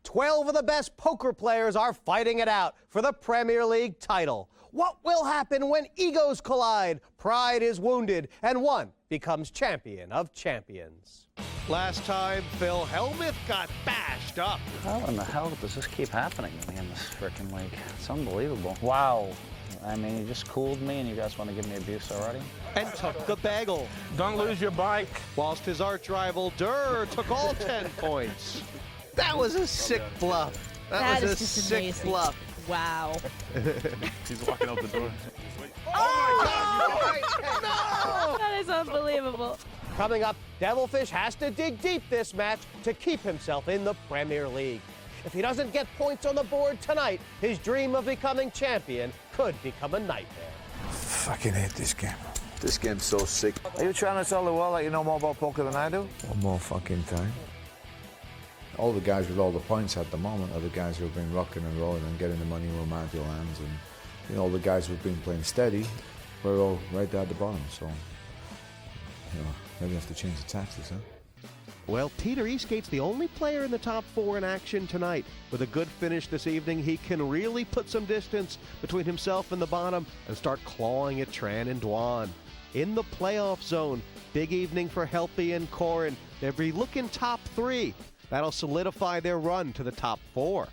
12 of the best poker players are fighting it out for the Premier League title. What will happen when egos collide, pride is wounded, and one becomes champion of champions? Last time, Phil, Hellmuth got bashed up. How in the hell does this keep happening to me in this frickin' league? It's unbelievable. Wow. I mean, you just cooled me and you guys want to give me abuse already? And took the bagel. Don't lose your bike. Whilst his arch rival, Durr, took all 10 points. That was a sick bluff. That was a sick amazing. bluff. Wow. He's walking out the door. Oh my God! No! That is unbelievable. Coming up, Devilfish has to dig deep this match to keep himself in the Premier League. If he doesn't get points on the board tonight, his dream of becoming champion could become a nightmare. Fucking hate this game. This game's so sick. Are you trying to tell the world that you know more about poker than I do? One more fucking time. All the guys with all the points at the moment are the guys who have been rocking and rolling and getting the money in romantic hands, and you know, all the guys who've been playing steady, we're all right there at the bottom. So, you know, maybe have to change the tactics, huh? Well, Peter Eastgate's the only player in the top 4 in action tonight. With a good finish this evening, he can really put some distance between himself and the bottom and start clawing at Tran and Dwan. In the playoff zone, big evening for Helppi and Coren. They'll be looking top 3. That'll solidify their run to the top 4.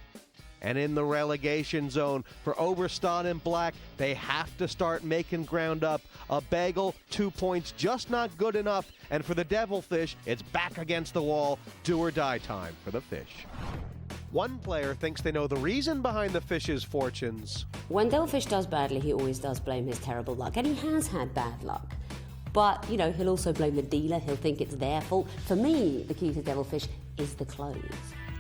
And in the relegation zone for Obrestad and Black, they have to start making ground up. A bagel, 2 points, just not good enough. And for the Devilfish, it's back against the wall. Do or die time for the Fish. One player thinks they know the reason behind the Fish's fortunes. When Devilfish does badly, he always does blame his terrible luck. And he has had bad luck. But, you know, he'll also blame the dealer. He'll think it's their fault. For me, the key to Devilfish is the clothes.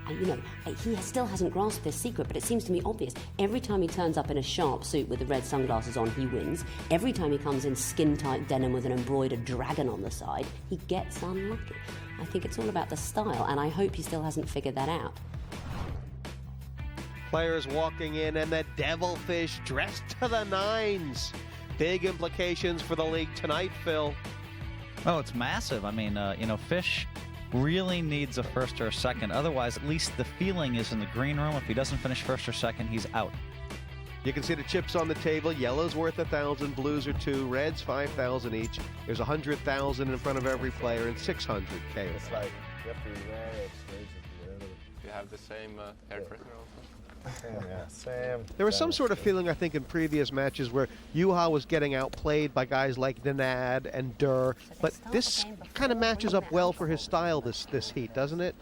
And, you know, he still hasn't grasped this secret, but it seems to me obvious. Every time he turns up in a sharp suit with the red sunglasses on, he wins. Every time he comes in skin-tight denim with an embroidered dragon on the side, he gets unlucky. I think it's all about the style, and I hope he still hasn't figured that out. Players walking in, and the Devilfish dressed to the nines. Big implications for the league tonight, Phil. Oh, it's massive. I mean, you know, Fish really needs a first or a second. Otherwise, at least the feeling is in the green room. If he doesn't finish first or second, he's out. You can see the chips on the table. Yellow's worth 1,000, blues are 2, reds 5,000 each. There's 100,000 in front of every player and 600K. It's like you have to be very exclusive. You have the same hairdresser also? Yeah, same. There was some sort of feeling, I think, in previous matches where Juha was getting outplayed by guys like Annette and Durr, but this kind of matches up well for his style this heat, doesn't it?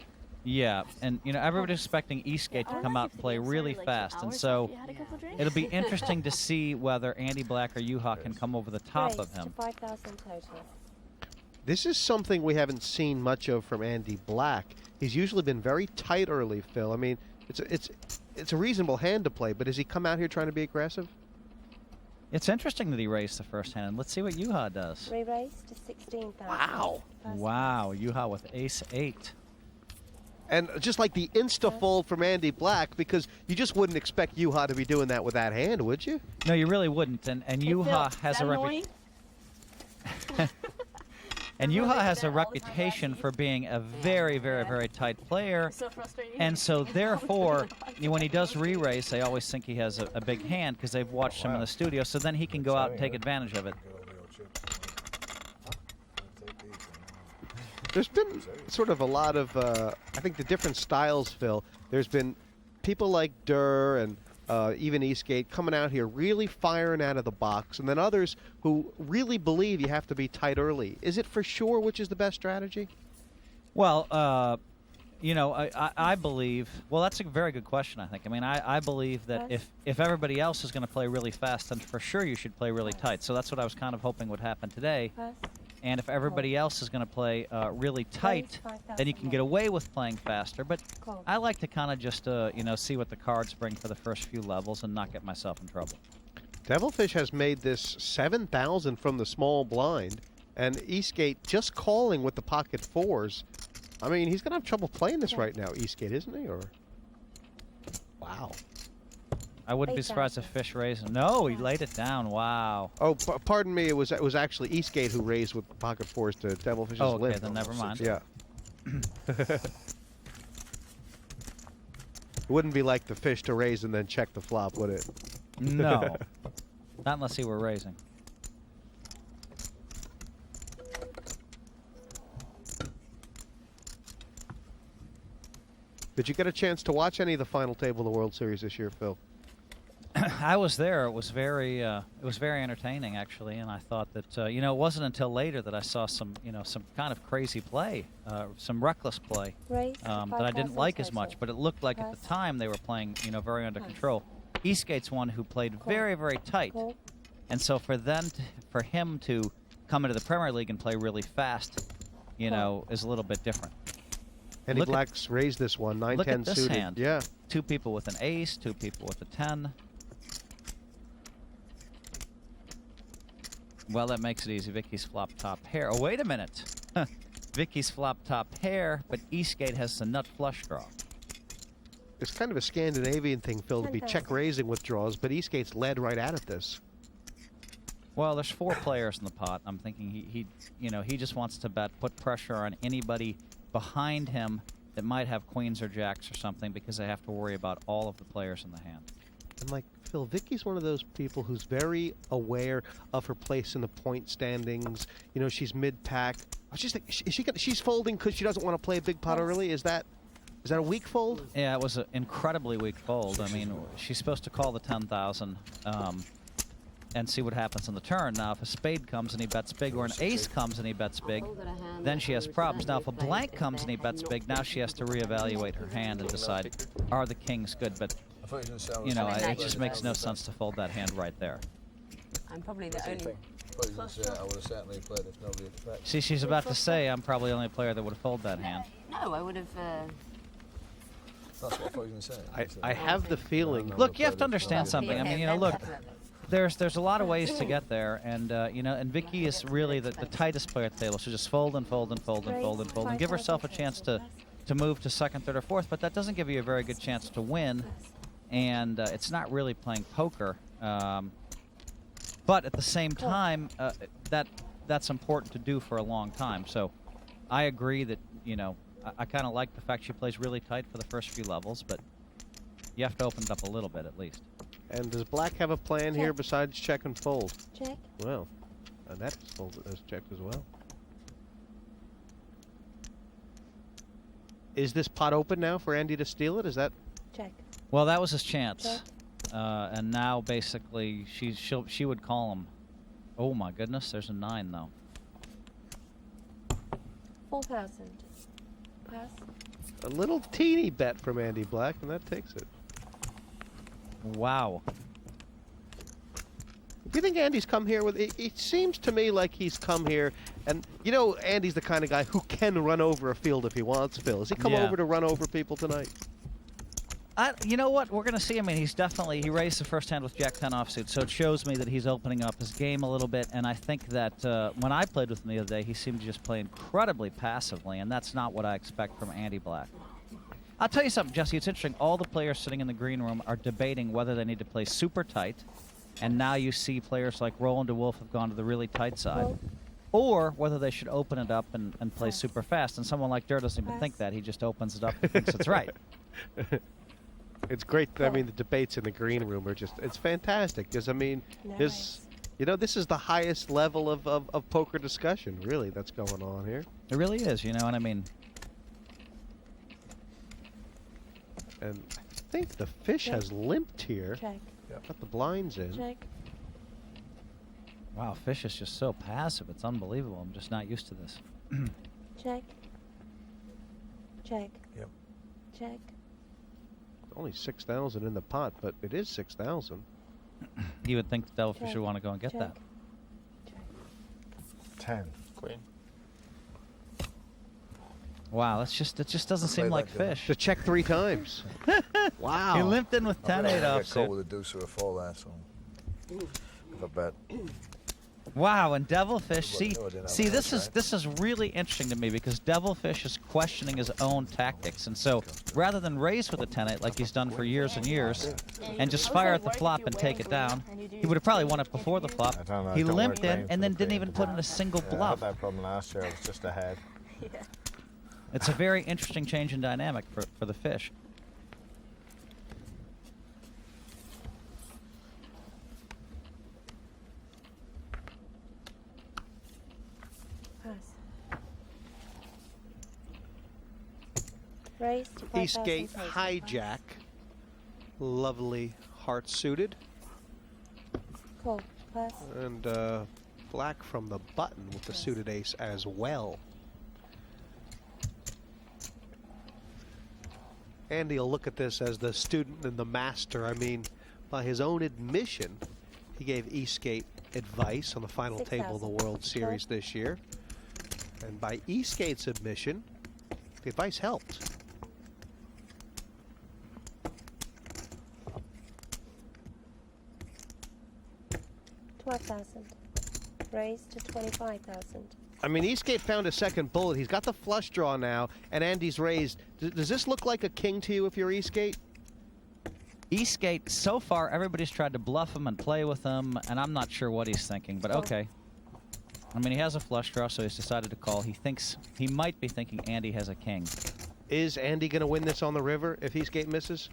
Yeah, and you know, everybody's expecting Eastgate to come out and play really fast, and so it'll be interesting to see whether Andy Black or Juha can come over the top of him. This is something we haven't seen much of from Andy Black. He's usually been very tight early, Phil. I mean, it's a reasonable hand to play, but has he come out here trying to be aggressive? It's interesting that he raised the first hand. Let's see what Juha does. Re-raised to 16,000. Wow. Wow, Juha with ace-8. And just like the insta-fold from Andy Black, because you just wouldn't expect Juha to be doing that with that hand, would you? No, you really wouldn't. And Juha has a reputation. And Juha has a reputation for being a very, very, very tight player. So frustrating. And so, therefore, when he does re-raise, they always think he has a big hand because they've watched him in the studio. So then he can go out and take advantage of it. There's been sort of a lot of, I think, the different styles, Phil. There's been people like Durr and even Eastgate coming out here really firing out of the box, and then others who really believe you have to be tight early. Is it for sure which is the best strategy? Well, you know, I believe, well, that's a very good question, I think. I mean, I believe that if everybody else is going to play really fast, then for sure you should play really tight. So that's what I was kind of hoping would happen today. And if everybody else is going to play really tight, then you can get away with playing faster. But I like to kind of just, you know, see what the cards bring for the first few levels and not get myself in trouble. Devilfish has made this 7,000 from the small blind, and Eastgate just calling with the pocket fours. I mean, he's going to have trouble playing this right now, Eastgate, isn't he? Or wow. I wouldn't be surprised if Fish raised. No, he laid it down. Wow. Oh, pardon me. It was actually Eastgate who raised with pocket fours to Devilfish's limp. limp. Then never mind. Yeah. It wouldn't be like the fish to raise and then check the flop, would it? No. Not unless he were raising. Did you get a chance to watch any of the final table of the World Series this year, Phil? I was there. It was very entertaining, actually, and I thought that you know, it wasn't until later that I saw some kind of crazy play, some reckless play that I didn't like as much. But it looked like at the time they were playing, very under control. Eastgate's one who played very, very tight, and so for him to come into the Premier League and play really fast, is a little bit different. Andy Black's raised this one, 9-10 look at this suited. hand. Yeah. 2 people with an ace, 2 people with a 10. Well, that makes it easy. Vicky's flop top pair. Oh, wait a minute. Vicky's flop top pair, but Eastgate has the nut flush draw. It's kind of a Scandinavian thing, Phil, to be check raising with draws, but Eastgate's led right out of this. Well, there's 4 players in the pot. I'm thinking he just wants to bet, put pressure on anybody behind him that might have queens or jacks or something, because they have to worry about all of the players in the hand. And like Phil, Vicky's one of those people who's very aware of her place in the point standings. She's mid-pack. She's folding because she doesn't want to play a big pot early. Is that a weak fold? Yeah, it was an incredibly weak fold. I mean, she's supposed to call the 10,000 and see what happens on the turn. Now, if a spade comes and he bets big, or an ace comes and he bets big, then she has problems. Now, if a blank comes and he bets big, now she has to reevaluate her hand and decide, are the kings good? But, it just makes no sense to fold that hand right there. I'm probably the only... I would have certainly played if nobody expected. See, she's about to say, I'm probably the only player that would have folded that hand. No, I would have... That's what I thought you were going to say. I have the feeling... Look, you have to understand something. I mean, look... There's a lot of ways to get there, and and Vicky is really the tightest player at the table. She'll just fold and fold and fold and fold and fold and give herself a chance to move to second, third, or fourth, but that doesn't give you a very good chance to win, and it's not really playing poker. But at the same time, that's important to do for a long time. So I agree that, I kind of like the fact she plays really tight for the first few levels, but you have to open it up a little bit at least. And does Black have a plan here besides check and fold? Check. Well, Annette has checked as well. Is this pot open now for Andy to steal it? Is that... Check. Well, that was his chance. And now, basically, she would call him. Oh, my goodness, there's a 9, though. 4,000. Pass. A little teeny bet from Andy Black, and that takes it. Wow. Do you think Andy's come here with... It seems to me like he's come here, and Andy's the kind of guy who can run over a field if he wants, Phil. Has he come over to run over people tonight? You know what? We're going to see. I mean, he raised the first hand with Jack-10 offsuit, so it shows me that he's opening up his game a little bit, and I think that when I played with him the other day, he seemed to just play incredibly passively, and that's not what I expect from Andy Black. I'll tell you something, Jesse. It's interesting. All the players sitting in the green room are debating whether they need to play super tight, and now you see players like Roland DeWolf have gone to the really tight side, or whether they should open it up and play super fast. And someone like Dur doesn't even think that. He just opens it up and thinks it's right. It's great. I mean, the debates in the green room are it's fantastic. Because, I mean, this is the highest level of poker discussion, really, that's going on here. It really is, and I mean... And I think the fish has limped here. Check. Got the blinds in. Check. Wow, fish is just so passive. It's unbelievable. I'm just not used to this. Check. Check. Yep. Check. Only 6,000 in the pot, but it is 6,000. You would think the Devilfish would want to go and get that. 10. Queen. Wow, it just doesn't seem like fish. To check 3 times. Wow. He limped in with 10-8 I offsuit. caught with a deuce or a 4 there, so if I bet. Wow, and Devilfish, see, this is really interesting to me because Devilfish is questioning his own tactics, and so rather than raise with a 10-8 like he's done for years and years, and just fire at the flop and take it down, he would have probably won it before the flop. He limped in and then didn't even put in a single I bluff. had that problem last year. I was just ahead. It's a very interesting change in dynamic for the fish. Raise to 5,000 Eastgate total. hijack. Lovely heart suited. Call. Pass. And black from the button with the suited ace as well. Andy will look at this as the student and the master. I mean, by his own admission, he gave Eastgate advice on the final table of the World Series this year. And by Eastgate's admission, the advice helped. $12,000. Raise to 25,000. I mean, Eastgate found a second bullet. He's got the flush draw now, and Andy's raised. Does this look like a king to you if you're Eastgate? Eastgate, so far, everybody's tried to bluff him and play with him, and I'm not sure what he's thinking, but okay. I mean, he has a flush draw, so he's decided to call. He thinks he might be thinking Andy has a king. Is Andy going to win this on the river if Eastgate misses?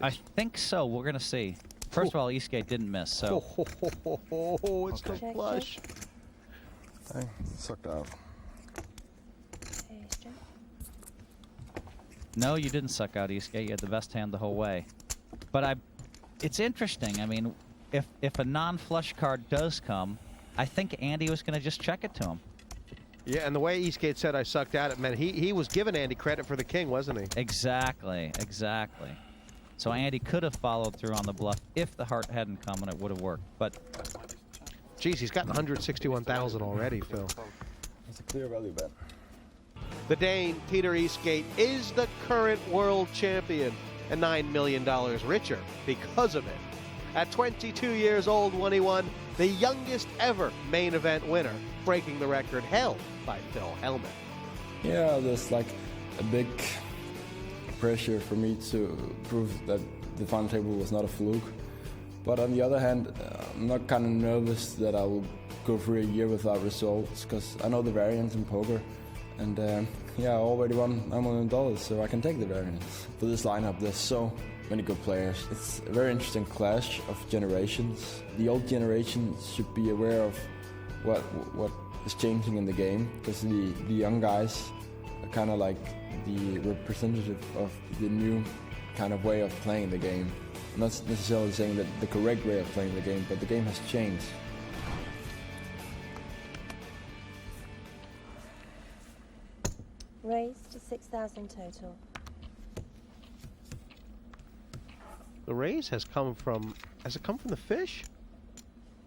I think so. We're going to see. First of all, Eastgate didn't miss, so. It's the Check, flush. I sucked out. Okay, check. No, you didn't suck out Eastgate. You had the best hand the whole way. But it's interesting. I mean, if a non-flush card does come, I think Andy was going to just check it to him. Yeah, and the way Eastgate said I sucked out, it meant he was giving Andy credit for the king, wasn't he? Exactly, exactly. So Andy could have followed through on the bluff if the heart hadn't come, and it would have worked. But geez, he's got 161,000 already, Phil. It's a clear value bet. The Dane, Peter Eastgate, is the current world champion and $9 million richer because of it. At 22 years old when he won the youngest ever main event winner, breaking the record held by Phil Hellmuth. Yeah, there's like a big pressure for me to prove that the final table was not a fluke. But on the other hand, I'm not kind of nervous that I will go for a year without results, because I know the variance in poker. And yeah, I already won $9 million, so I can take the variance. For this lineup, there's so many good players. It's a very interesting clash of generations. The old generation should be aware of what is changing in the game, because the young guys are kind of like the representative of the new kind of way of playing the game. I'm not necessarily saying that the correct way of playing the game, but the game has changed. Raise to 6,000 total. The raise has it come from the fish?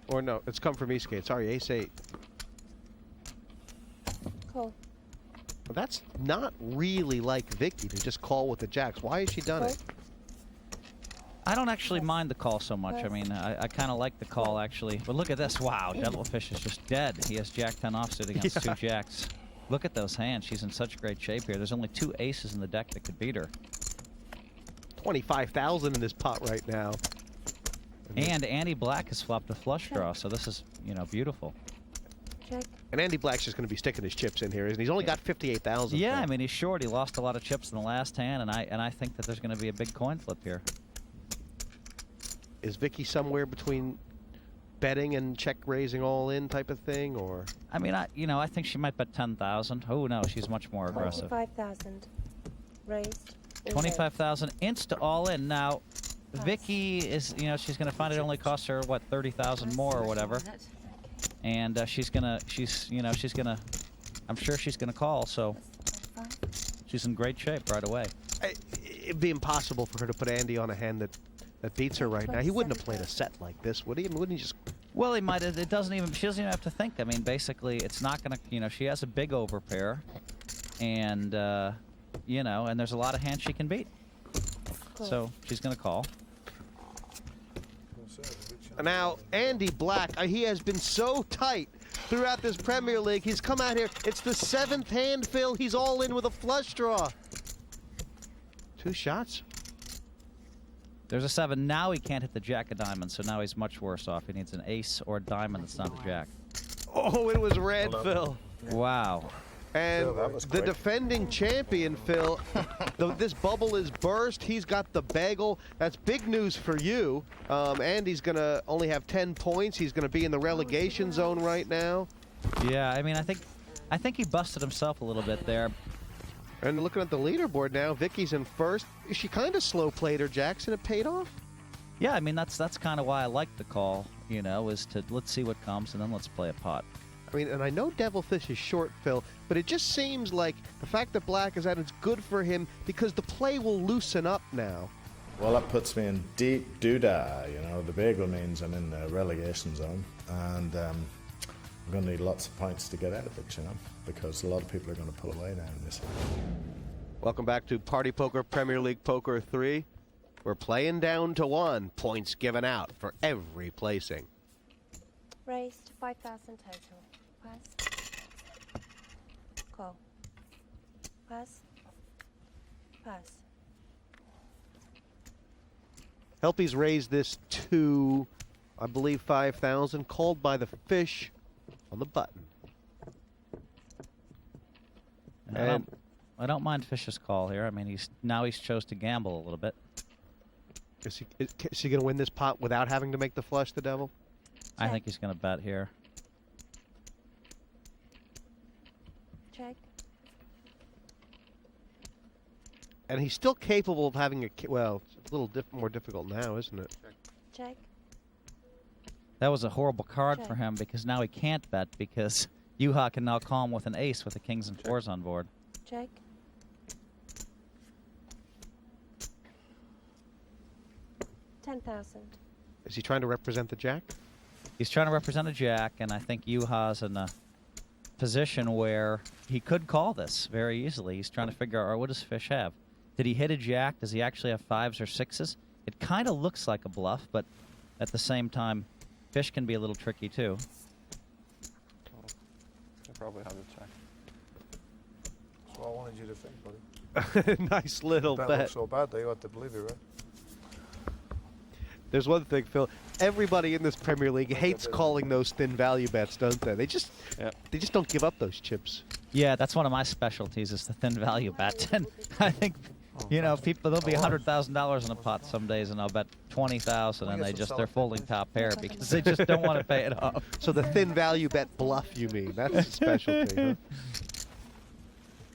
Or no, it's come from Eastgate. Sorry, ace-8. Call. Well, that's not really like Vicky to just call with the jacks. Why has she done it? I don't actually mind the call so much. I mean, I kind of like the call, actually. But look at this. Wow, Devilfish is just dead. He has Jack 10 offsuit against two jacks. Look at those hands. She's in such great shape here. There's only 2 aces in the deck that could beat her. 25,000 in this pot right now. And Andy Black has flopped a flush draw, so this is, you know, beautiful. Check. And Andy Black's just going to be sticking his chips in here, isn't he? He's only got 58,000. Yeah, I mean, he's short. He lost a lot of chips in the last hand, and I think that there's going to be a big coin flip here. Is Vicky somewhere between betting and check raising all in type of thing, or? I mean, I think she might bet 10,000. Oh no, she's much more aggressive. 25,000. Raised. 25,000 insta all in. Now, Vicky is, you know, she's going to find it only costs her what, 30,000 more or whatever, and I'm sure she's gonna call. So she's in great shape right away. It'd be impossible for her to put Andy on a hand that beats her right now. He wouldn't have played a set like this, would he? I mean, wouldn't he just? Well, he might. She doesn't even have to think. I mean, basically, it's not going to. You know, she has a big overpair, and you know, and there's a lot of hands she can beat. Cool. So she's going to call. Now, Andy Black, he has been so tight throughout this Premier League. He's come out here. It's the 7th hand, Phil. He's all in with a flush draw. 2 shots. There's a 7. Now he can't hit the jack of diamonds, so now he's much worse off. He needs an ace or a diamond that's not a jack. Oh, it was red, Phil. Wow. And Phil, that was the quick. defending champion, Phil, this bubble is burst. He's got the bagel. That's big news for you. Andy's going to only have 10 points. He's going to be in the relegation zone right now. Yeah, I mean, I think he busted himself a little bit there. And looking at the leaderboard now, Vicky's in first. She kind of slow played her jacks, and it paid off. Yeah, I mean, that's kind of why I like the call, you know, is to let's see what comes, and then let's play a pot. I mean, and I know Devilfish is short, Phil, but it just seems like the fact that Black is out, it's good for him because the play will loosen up now. Well, that puts me in deep doodah. You know, the bagel means I'm in the relegation zone, and I'm going to need lots of points to get out of it, you know, because a lot of people are going to pull away now in this. Welcome back to Party Poker Premier League Poker 3. We're playing down to 1. Points given out for every placing. Raised 5,000 total. Pass. Call. Pass. Pass. Helppi's raised this to, I believe, 5,000. Called by the fish on the button. And I don't mind Fish's call here. I mean, he's chose to gamble a little bit. Is he going to win this pot without having to make the flush, the devil? I think he's going to bet here. Check. And he's still capable of having well, it's a little more difficult now, isn't it? Check. That was a horrible card for him because now he can't bet because Juha can now call him with an ace with the kings and fours on board. Check. $10,000. Is he trying to represent the jack? He's trying to represent a jack, and I think Juha's in a position where he could call this very easily. He's trying to figure out, what does Fish have? Did he hit a jack? Does he actually have 5s or 6s? It kind of looks like a bluff, but at the same time, Fish can be a little tricky too. I probably have a check. That's what I wanted you to think, buddy. Nice little That bet. looks so bad, though. You have to believe it, right? There's one thing, Phil. Everybody in this Premier League hates calling those thin value bets, don't they? They just don't give up those chips. Yeah, that's one of my specialties is the thin value bet. And I think, you know, people, there'll be $100,000 in a pot some days, and I'll bet 20,000, and they're folding top pair because they just don't want to pay it off. So the thin value bet bluff, you mean? That's a specialty, huh?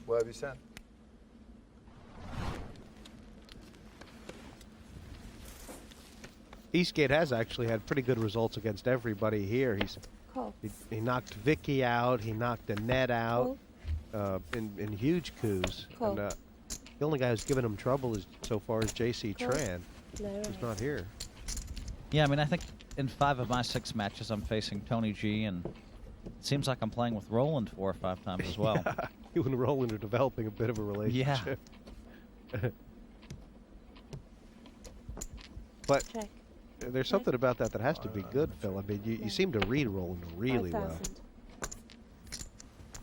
What have you said? Eastgate has actually had pretty good results against everybody here. He knocked Vicky out. He knocked Annette out in huge coups. And, the only guy who's given him trouble so far is J.C. Tran, who's not here. Yeah, I mean, I think in 5 of my 6 matches, I'm facing Tony G, and it seems like I'm playing with Roland 4 or 5 times as well. You and Roland are developing a bit of a relationship. Yeah. But there's something about that has to be good, Phil. I mean, you seem to read Roland really well.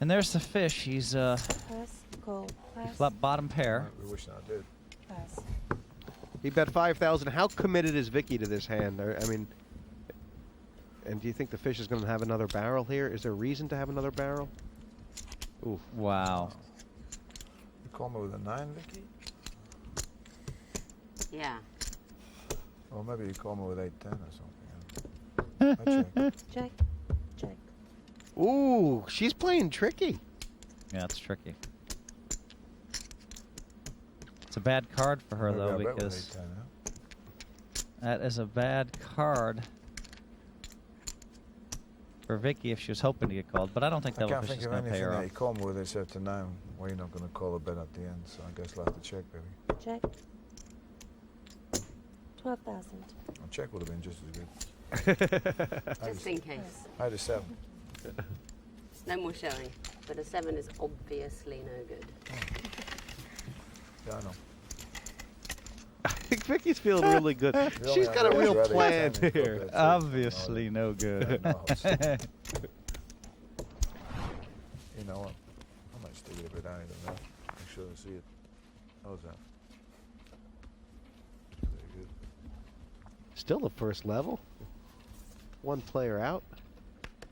And there's the fish. He's Pass. Call. he Pass. flipped bottom pair. We wish I did. Pass. He bet 5,000. How committed is Vicky to this hand? I mean, and do you think the fish is going to have another barrel here? Is there reason to have another barrel? Ooh. Wow. You call me with a 9, Vicky? Yeah. Or maybe you call me with 8-10 or something. I check. Check. Check. Ooh, she's playing tricky. Yeah, it's tricky. It's a bad card for her, though, Maybe I bet with because 8-10, huh? that is a bad card for Vicky if she was hoping to get called. But I don't think I can't Devilfish think is of going to pay anything her that off. you call me with except to now, where you're not going to call a bet at the end. So I guess I'll have to check, baby. Check. 12,000. A check would have been just as good. Just in case. I had a 7. No more showing. But a 7 is obviously no good. Yeah, I know. I think Vicky's feeling really good. She's got a real plan here. Obviously no good. You know what? I might stick it a bit higher than that. Make sure I see it. How's that? Very good. Still the first level. One player out.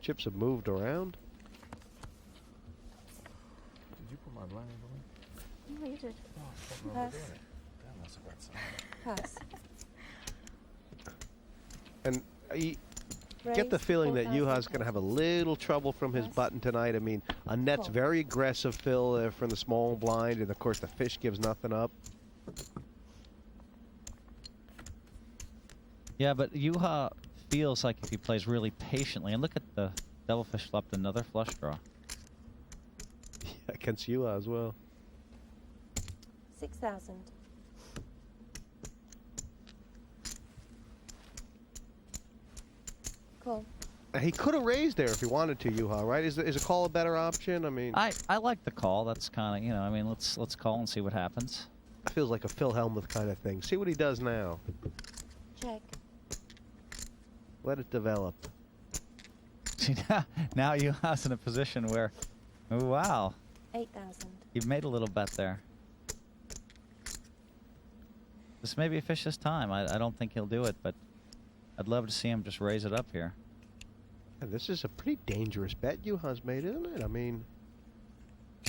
Chips have moved around. Did you put my blind in for me? No, you did. Oh, Pass. Damn, that's a bad sign. Pass. And Get the Raise, feeling that 4,000 Juha's going to have a little trouble from his Yes. button tonight. I mean, Annette's Cool. very aggressive, Phil, from the small blind, and of course the fish gives nothing up. Yeah, but Juha feels like if he plays really patiently, and look at the Devilfish flopped another flush draw. Against Juha as well. 6,000. Cool. He could have raised there if he wanted to, Juha, right? Is a call a better option? I mean, I like the call. That's kind of, you know, I mean, let's call and see what happens. it feels like a Phil Hellmuth kind of thing. See what he does now. Check. Let it develop. See, now Juha's in a position where, oh, wow, 8,000. you've made a little bet there. This may be a fish this time. I don't think he'll do it, but I'd love to see him just raise it up here. And this is a pretty dangerous bet Juha's made, isn't it? I mean,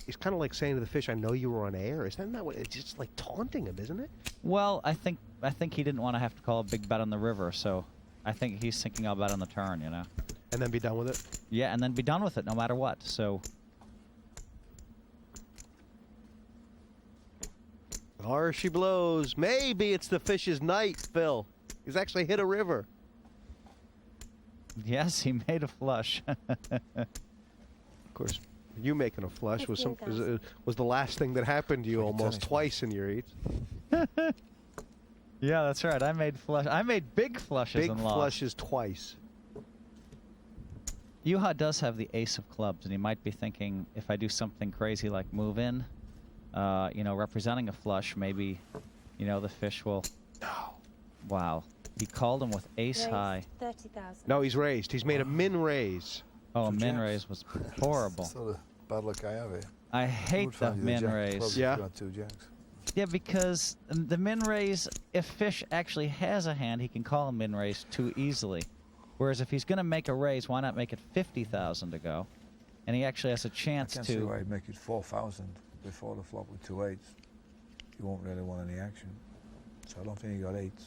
he's kind of like saying to the fish, "I know you were on air." Isn't that what? It's just like taunting him, isn't it? Well, I think he didn't want to have to call a big bet on the river, so I think he's thinking I'll bet on the turn, you know. And then be done with it. Yeah, and then be done with it no matter what. So. Or she blows. Maybe it's the fish's night, Phil. He's actually hit a river. Yes, he made a flush. Of course, you making a flush was 15,000. was the last thing that happened to you Like a almost tennis twice in your eats. Yeah, that's right. I made big flushes Big and lost. flushes twice. Juha does have the ace of clubs, and he might be thinking, if I do something crazy like move in, you know, representing a flush, maybe, you know, the fish will. No. Wow. He called him with ace Raise, high. 30,000. No, he's raised. He's made a min raise. Oh, a Two min jacks. raise was horrible. Sort of bad luck I have here. I hate Would the find you min jack of raise. clubs if Yeah. you got two jacks. Yeah, because the min raise, if fish actually has a hand, he can call a min raise too easily. Whereas if he's going to make a raise, why not make it 50,000 to go? And he actually has a I chance can't see to. why I'd make it 4,000 before the flop with 2 eights. You won't really want any action. So I don't think you got eights.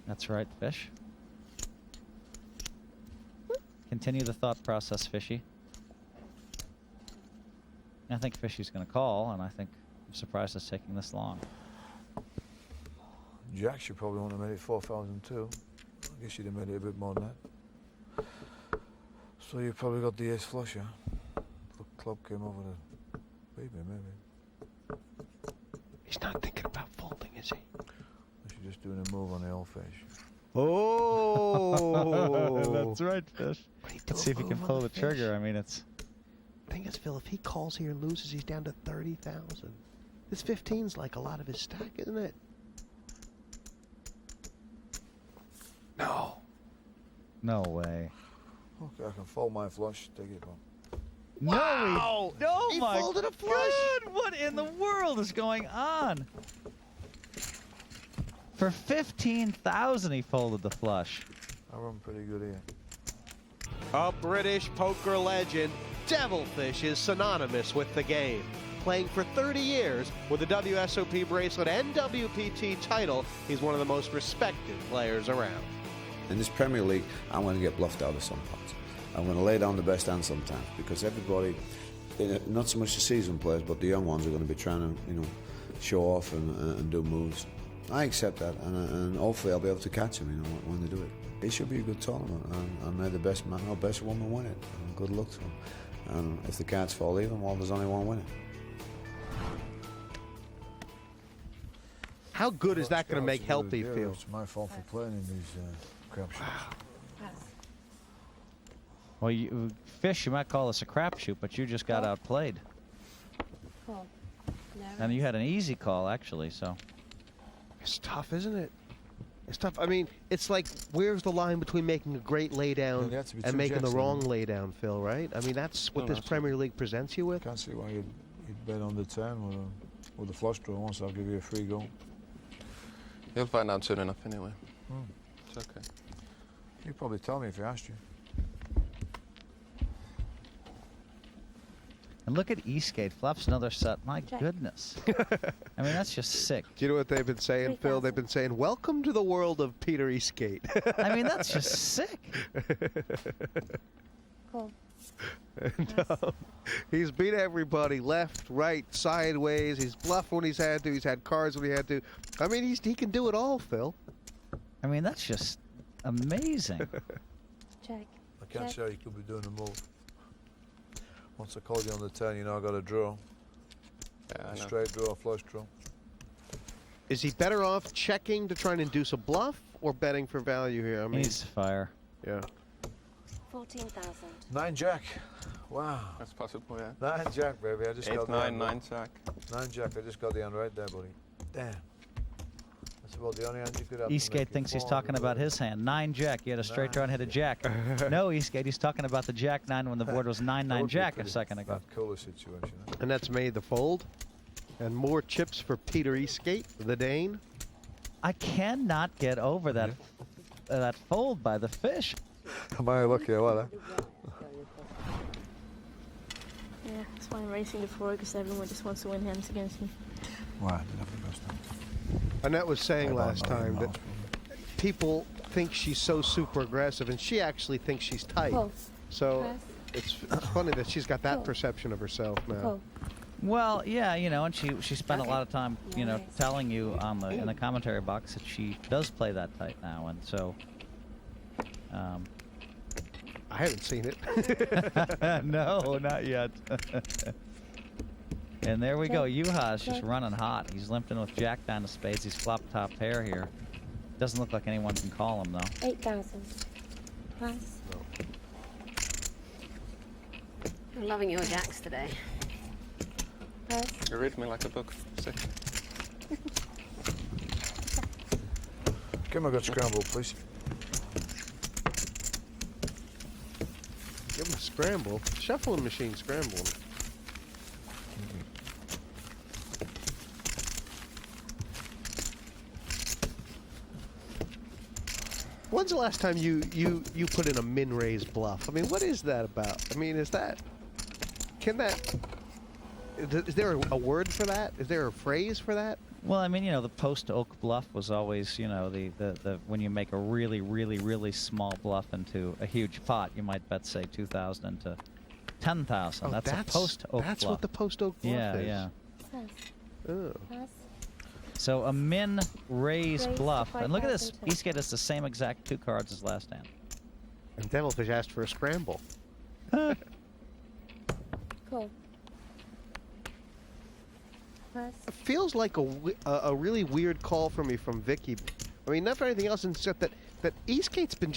That's right, fish. Continue the thought process, fishy. I think fishy's going to call, and I think I'm surprised it's taking this long. Jacks, you probably want to make it 4,000 too. I guess you'd have made it a bit more than that. So you probably got the ace flush, huh? The club came over the baby, maybe. He's not thinking about folding, is he? Unless you're just doing a move on the old fish. Oh. That's right, fish. But he Let's see if he don't can move pull on the fish. trigger. I mean, it's. Thing is, Phil, if he calls here and loses, he's down to 30,000. This 15's like a lot of his stack, isn't it? No. No way. Okay, I can fold my flush, take it home. Wow! No, He my folded a flush. God, what in the world is going on? For 15,000, he folded the flush. I run pretty good here. A British poker legend, Devilfish is synonymous with the game. Playing for 30 years with a WSOP bracelet and WPT title, he's one of the most respected players around. In this Premier League, I'm going to get bluffed out of some parts. I'm going to lay down the best hand sometimes because everybody, not so much the seasoned players, but the young ones are going to be trying to, you know, show off and do moves. I accept that, and hopefully I'll be able to catch him, you know, when they do it. It should be a good tournament, and may the best man or best woman win it. And good luck to him. And if the cards fall even, well, there's only one winner. How good is that going to make Helppi feel? It's my fault for playing in these crap shots. Pass. Well, fish, you might call this a crapshoot, but you just got Call. outplayed. Call. No And you raise. had an easy call, actually, so. It's tough, isn't it? It's tough. I mean, it's like, where's the line between making a great laydown Yeah, it has to be and two making the jacks, wrong doesn't laydown, Phil, right? I mean, that's what No, this that's Premier League presents you with. Can't see why you'd bet on the 10 with a flush draw once. I'll give you a free go. You'll find out soon enough anyway. Hmm. It's okay. You'd probably tell me if I asked you. And look at Eastgate. Flops another set. My Check. goodness. I mean, that's just sick. Do you know what they've been saying, Phil? They've been saying, welcome to the world of Peter Eastgate. I mean, that's just sick. Call. And, he's beat everybody left, right, sideways. He's bluffed when he's had to. He's had cards when he had to. I mean, he can do it all, Phil. I mean, that's just amazing. Check. I can't Check. show you could be doing a move. Once I called you on the turn, you know I got a draw. Yeah, I know. Straight draw, flush draw. Is he better off checking to try and induce a bluff or betting for value here? I He mean, needs to fire. yeah. 14,000. 9 jack. Wow. That's possible, yeah. 9 jack, baby. I just 8, got the 9, hand 9 jack. 9 jack. I just got the hand right there, buddy. Damn. That's about the only hand you could have. to Eastgate make you thinks he's fall talking over about there. his hand. 9 jack. He had a straight draw and hit a jack. No, Eastgate, he's talking about the jack 9 when the board was 9 That 9 would be jack a pretty second ago. That cooler situation. Huh? And that's made the fold. And more chips for Peter Eastgate, the Dane. I cannot get over that that fold by the fish. Am I lucky or what? Yeah, that's why I'm racing the floor, because everyone just wants to win hands against me. Why? Annette was saying last time that people think she's so super aggressive, and she actually thinks she's tight. Call. So Pass. it's funny that she's got that Cool. perception of herself now. Call. Well, yeah, you know, and she spent a Okay. lot of time, you know, Nice. telling you on the in the commentary box that she does play that tight now, and so. I haven't seen it. No, not yet. And there we go. Check. Juha's just Check. running hot. He's limping with jack down of spades. He's flop top pair here. Doesn't look like anyone can call him though. 8,000. Pass. I'm loving your jacks today. Pass. You read me like a book. Sick. Give me a good scramble, please. Give him a scramble. Shuffling machine scrambling. When's the last time you put in a min-raise bluff? I mean, what is that about? I mean, is there a word for that? Is there a phrase for that? Well, I mean, you know, the post oak bluff was always, you know, the when you make a really, really, really small bluff into a huge pot, you might bet say 2,000 into 10,000. Oh, that's a post oak bluff. That's what the post oak bluff yeah, is. yeah. Pass. Oh. Pass. So a min raise Raise bluff, to and look at this. 5,000. Eastgate has the same exact 2 cards as last hand. And Devilfish asked for a scramble. Call. Pass. It feels like a really weird call for me from Vicky. I mean, not for anything else, except that Eastgate's been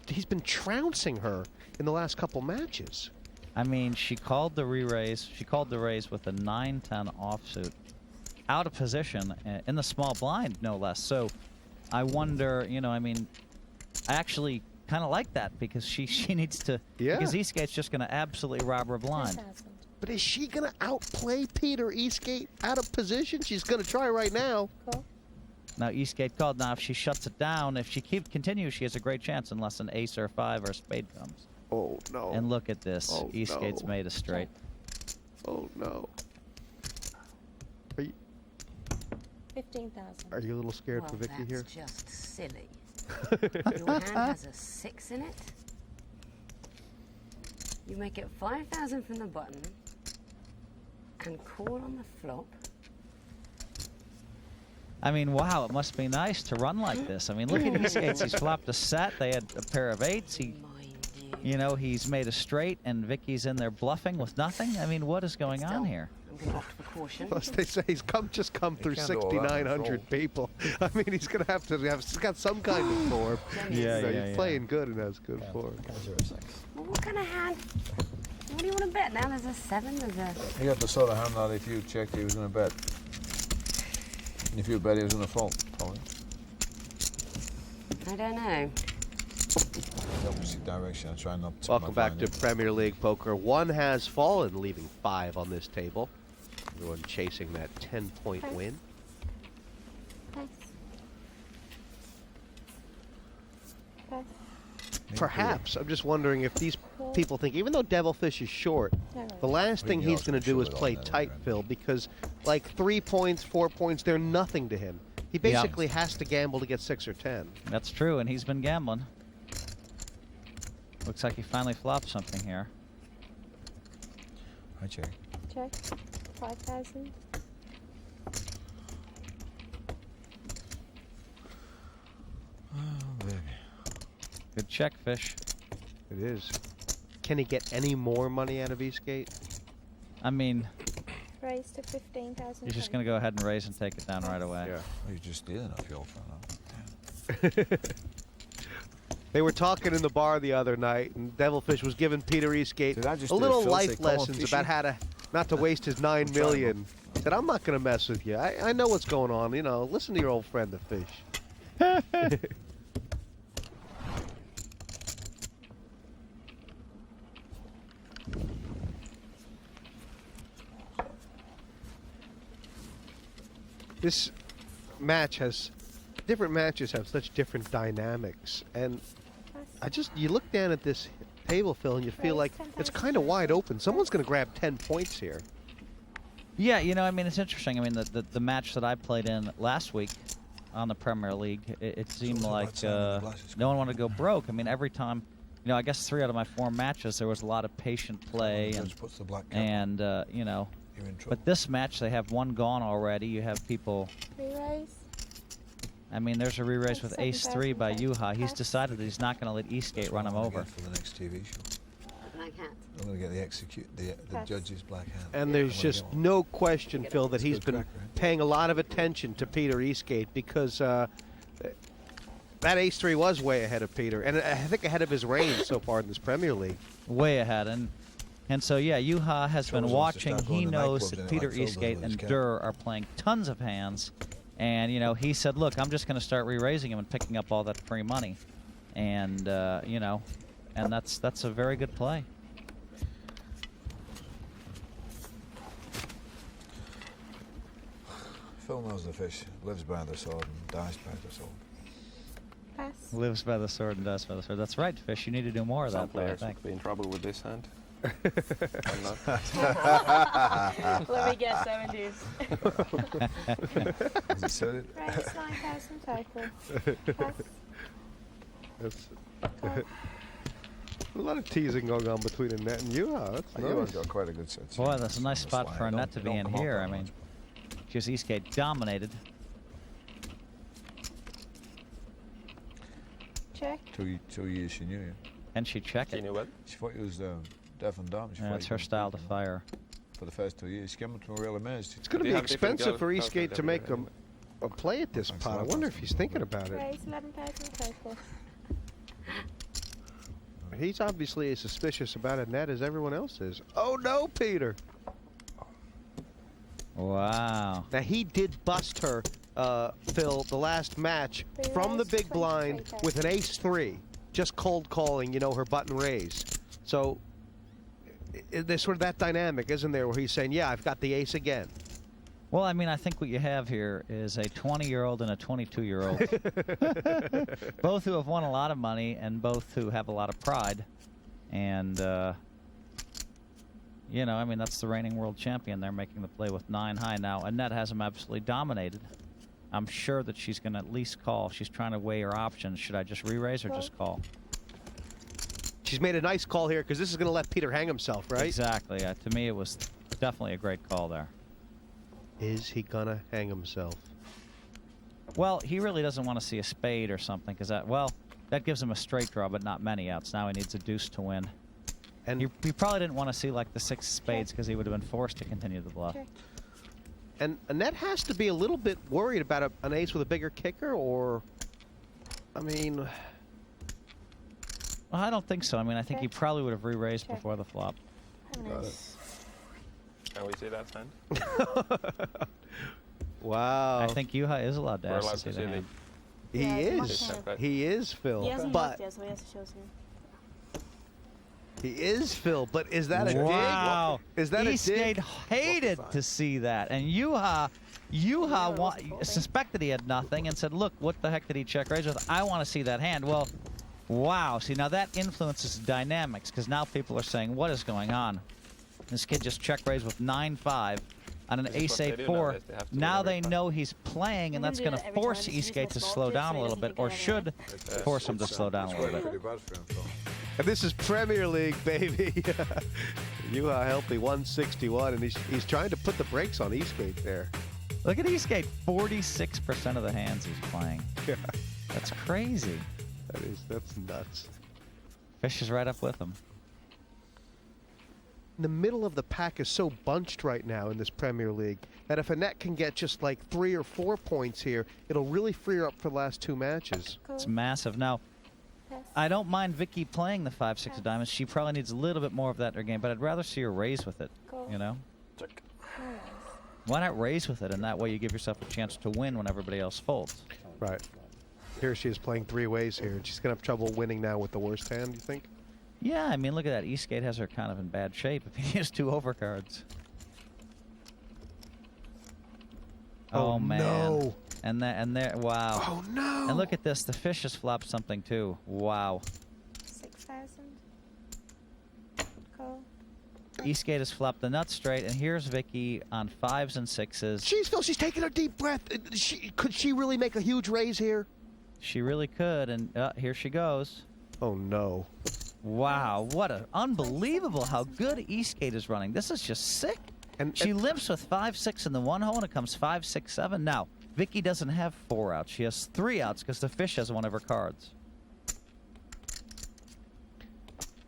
he's been trouncing her in the last couple matches. I mean, she called the re-raise. She called the raise with a 9-10 offsuit, out of position in the small blind, no less. So, I wonder. You know, I mean, I actually kind of like that because she needs to. Yeah. Because Eastgate's just going to absolutely rob her blind. 10,000. But is she going to outplay Peter Eastgate out of position? She's going to try right now. Call. Now Eastgate called. Now if she shuts it down, if she continues, she has a great chance unless an ace or 5 or a spade comes. Oh, no. And look at this. Oh, Eastgate's no. made a straight. Oh, no. Are 15,000. you a little scared Well, for Vicky that's here? just silly. Your hand has a 6 in it. You make it 5,000 from the button and call on the flop. I mean, wow, it must be nice to run like this. I mean, look at Eastgate's. He's flopped a set. They had a pair of 8s. He, Mind you know, he's made a straight, and Vicky's in there bluffing with nothing. I mean, what is going on Still, here? I'm going to opt for caution. As they say, he's just come through can't do all that on his 6,900 roll. people. I mean, he's going to have he's got some kind of form. Yeah, You know, yeah, he's yeah. playing good and has good form. Well, what kind of hand? What do you want to bet now? There's a 7, there's a... He got the sort of hand that if you checked, he was going to bet. And if you bet, he was going to fold, probably. I don't know. Opposite direction. I try not to. Welcome back to Premier League Poker. One has fallen, leaving 5 on this table. Everyone chasing that 10-point Pass. win. Pass. Pass. perhaps. I'm just wondering if these people think, even though Devilfish is short, the last thing he's going to do is play tight, Phil, because like 3 points, 4 points, they're nothing to him. He basically has to gamble to get 6 or 10. That's true, and he's been gambling. Looks like he finally flopped something here. I check. Check. 5,000. Oh, baby. Good check, Fish. It is. Can he get any more money out of Eastgate? I mean, Raise to 15,000. he's just going to go ahead and raise and take it down right away. Yeah. Oh, you just did enough, you old fella. They were talking in the bar the other night, and Devilfish was giving Peter Eastgate Did I just a do little Phil say, life "Come on, lessons fishy"? about how to not to waste his $9 million. He said, "I'm not going to mess with you. I know what's going on. You know, listen to your old friend, the Fish." This match has, different matches have such different dynamics, and you look down at this table, Phil, and you feel like it's kind of wide open. Someone's going to grab 10 points here. Yeah, you know, I mean, it's interesting. I mean, the match that I played in last week on the Premier League, it seemed like no one wanted to go broke. I mean, every time, you know, I guess 3 out of my 4 matches, there was a lot of patient play, and you know, but this match, they have one gone already. You have people. Re-raise. I mean, there's a re-raise with ace-3 by Juha. He's decided that he's not going to let Eastgate run him over. For the next TV show. Black hat. I'm going to get the judge's black hat. And there's just no question, Phil, that he's been paying a lot of attention to Peter Eastgate because that ace-3 was way ahead of Peter, and I think ahead of his range so far in this Premier League. Way ahead, and so yeah, Juha has been watching. He knows that Peter Eastgate and Durr are playing tons of hands, and you know, he said, "Look, I'm just going to start re-raising him and picking up all that free money," and you know, and that's a very good play. Phil knows the fish, lives by the sword and dies by the sword. Pass. Lives by the sword and dies by the sword. That's right, Fish. You need to do more of Some that, though, I players think. would be in trouble with this hand. I'm not. Let me guess, 70s. Has he said it? Raise 9,000 total. Pass. That's a lot of teasing going on between Annette and Juha. That's Juha's nice. got quite a good sense. Boy, that's a nice spot for Annette to be in here. I mean, because Eastgate dominated. Check. 2 years she knew you. And she checked You it. know what? She thought you was deaf and dumb. Yeah, it's her style to fire. For the first 2 years. She came up to me real amazed. It's going to be expensive for Eastgate to make a play at this pot. I wonder if he's thinking about it. Raise 11,000 total. He's obviously as suspicious about Annette as everyone else is. Oh no, Peter! Wow. Now he did bust her, Phil, the last match from the big blind with an ace-3, just cold calling, you know, her button raise. So there's sort of that dynamic, isn't there, where he's saying, yeah, I've got the ace again. Well, I mean, I think what you have here is a 20-year-old and a 22-year-old. Both who have won a lot of money and both who have a lot of pride. And, you know, I mean, that's the reigning world champion. They're making the play with 9 high now. Annette has him absolutely dominated. I'm sure that she's going to at least call. She's trying to weigh her options. Should I just re-raise or just call? She's made a nice call here because this is going to let Peter hang himself, right? Exactly. To me, it was definitely a great call there. Is he going to hang himself? Well, he really doesn't want to see a spade or something because that gives him a straight draw, but not many outs. Now he needs a deuce to win. And he probably didn't want to see like the 6 spades because he would have been forced to continue the bluff. And Annette has to be a little bit worried about an ace with a bigger kicker, or, I mean... Well, I don't think so. I mean, I think he probably would have re-raised before the flop. Can we see that hand? Wow. I think Juha is allowed to We're ask allowed to see to the see hand. He is. He is, Phil. He hasn't But looked yet, so he has to show some. he is, Phil. But is that a Wow. dig? Is that a Eastgate dig? hated to see that. And Juha suspected he had nothing and said, look, what the heck did he check raise with? I want to see that hand. Well, Wow. See, now that influences dynamics because now people are saying, what is going on? This kid just check raised with 9-5 on an ace-8-4. Now they know he's playing, and that's going to force Eastgate to slow down a little bit, or should force him to slow down a little bit. And this is Premier League, baby. Juha Helppi 161, and he's trying to put the brakes on Eastgate there. Look at Eastgate, 46% of the hands he's playing. Yeah. That's crazy. That's nuts. Fish is right up with him. The middle of the pack is so bunched right now in this Premier League that if Annette can get just like 3 or 4 points here, it'll really free her up for the last 2 matches. It's massive. Now, I don't mind Vicky playing the 5-6 of diamonds. She probably needs a little bit more of that in her game, but I'd rather see her raise with it, you know? Why not raise with it, and that way you give yourself a chance to win when everybody else folds. Right. Here she is playing 3 ways here, and she's going to have trouble winning now with the worst hand, you think? Yeah, I mean, look at that. Eastgate has her kind of in bad shape if he has 2 overcards. Oh man. No. And there, wow. Oh no. And look at this. The fish has flopped something too. Wow. 6,000. Call. Eastgate has flopped the nut straight, and here's Vicky on 5s and 6s. Jeez, Phil, she's taking a deep breath. Could she really make a huge raise here? She really could, and here she goes. Oh no. Wow, what a unbelievable how good Eastgate is running. This is just sick. And she limps with 5-6 in the 1 hole, and it comes 5-6-7. Now, Vicky doesn't have 4 outs. She has 3 outs because the fish has one of her cards.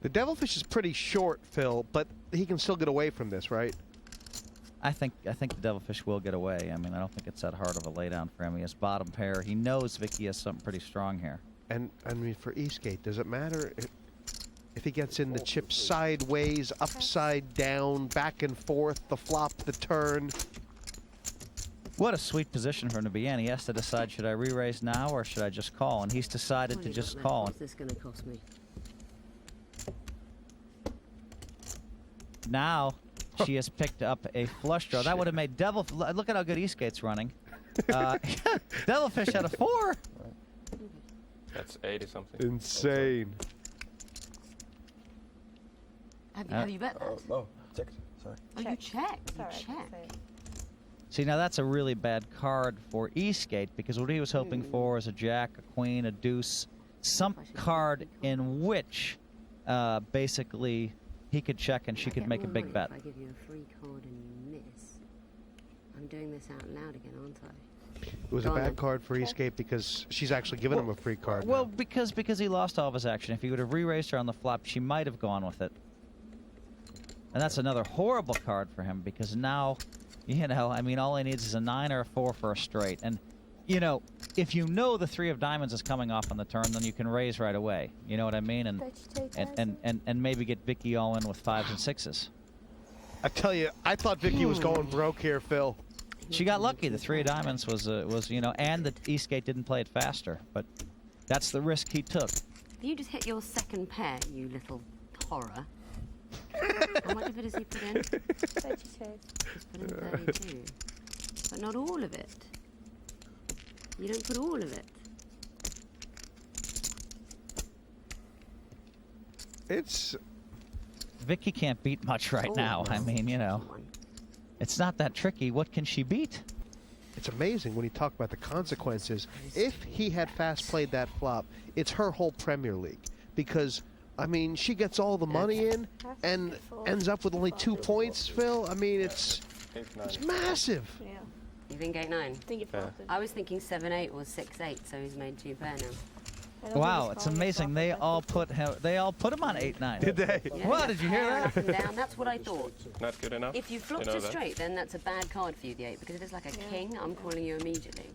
The Devilfish is pretty short, Phil, but he can still get away from this, right? I think the Devilfish will get away. I mean, I don't think it's that hard of a laydown for him. He has bottom pair. He knows Vicky has something pretty strong here. And, I mean, for Eastgate, does it matter if he gets in the chip sideways, upside down, back and forth, the flop, the turn? What a sweet position for him to be in. He has to decide, should I re-raise now or should I just call? And he's decided to just call. What's this going to cost me? Now, she has picked up a flush draw. That would have made look at how good Eastgate's running. Devilfish had a 4. That's 80 something. Insane. Have you bet that? No, check. Sorry. Oh, you checked. You Sorry, checked. See, now that's a really bad card for Eastgate because what he was hoping for is a jack, a queen, a deuce, some card in which basically he could check and she could make a big bet. If I give you a free card and you miss, I'm doing this out loud again, aren't I? It was a bad card for Eastgate because she's actually given him a free card. Well, because he lost all of his action. If he would have re-raised her on the flop, she might have gone with it. And that's another horrible card for him because now, you know, I mean, all he needs is a 9 or a 4 for a straight. And, you know, if you know the 3 of diamonds is coming off on the turn, then you can raise right away. You know what I mean? And maybe get Vicky all in with 5s and 6s. I tell you, I thought Vicky was going broke here, Phil. She got lucky. The 3 of diamonds was you know, and the Eastgate didn't play it faster. But that's the risk he took. You just hit your second pair, you little horror. How much of it has he put in? 32. He's put in 32. But not all of it. You don't put all of it. It's... Vicky can't beat much right now. I mean, you know, it's not that tricky. What can she beat? It's amazing when you talk about the consequences. If he had fast played that flop, it's her whole Premier League. Because, I mean, she gets all the money in and ends up with only 2 points, Phil. I mean, it's massive. Yeah. You think 8-9? I think it flopped it. I was thinking 7-8 or 6-8, so he's made 2 pair now. Wow, it's amazing. They all put him on 8-9. Did they? Yeah, Wow, did you hear that? Up and down. That's what I thought. Not good enough. If you flopped a straight, then that's a bad card for you, the 8, because if it's like a king, I'm calling you immediately.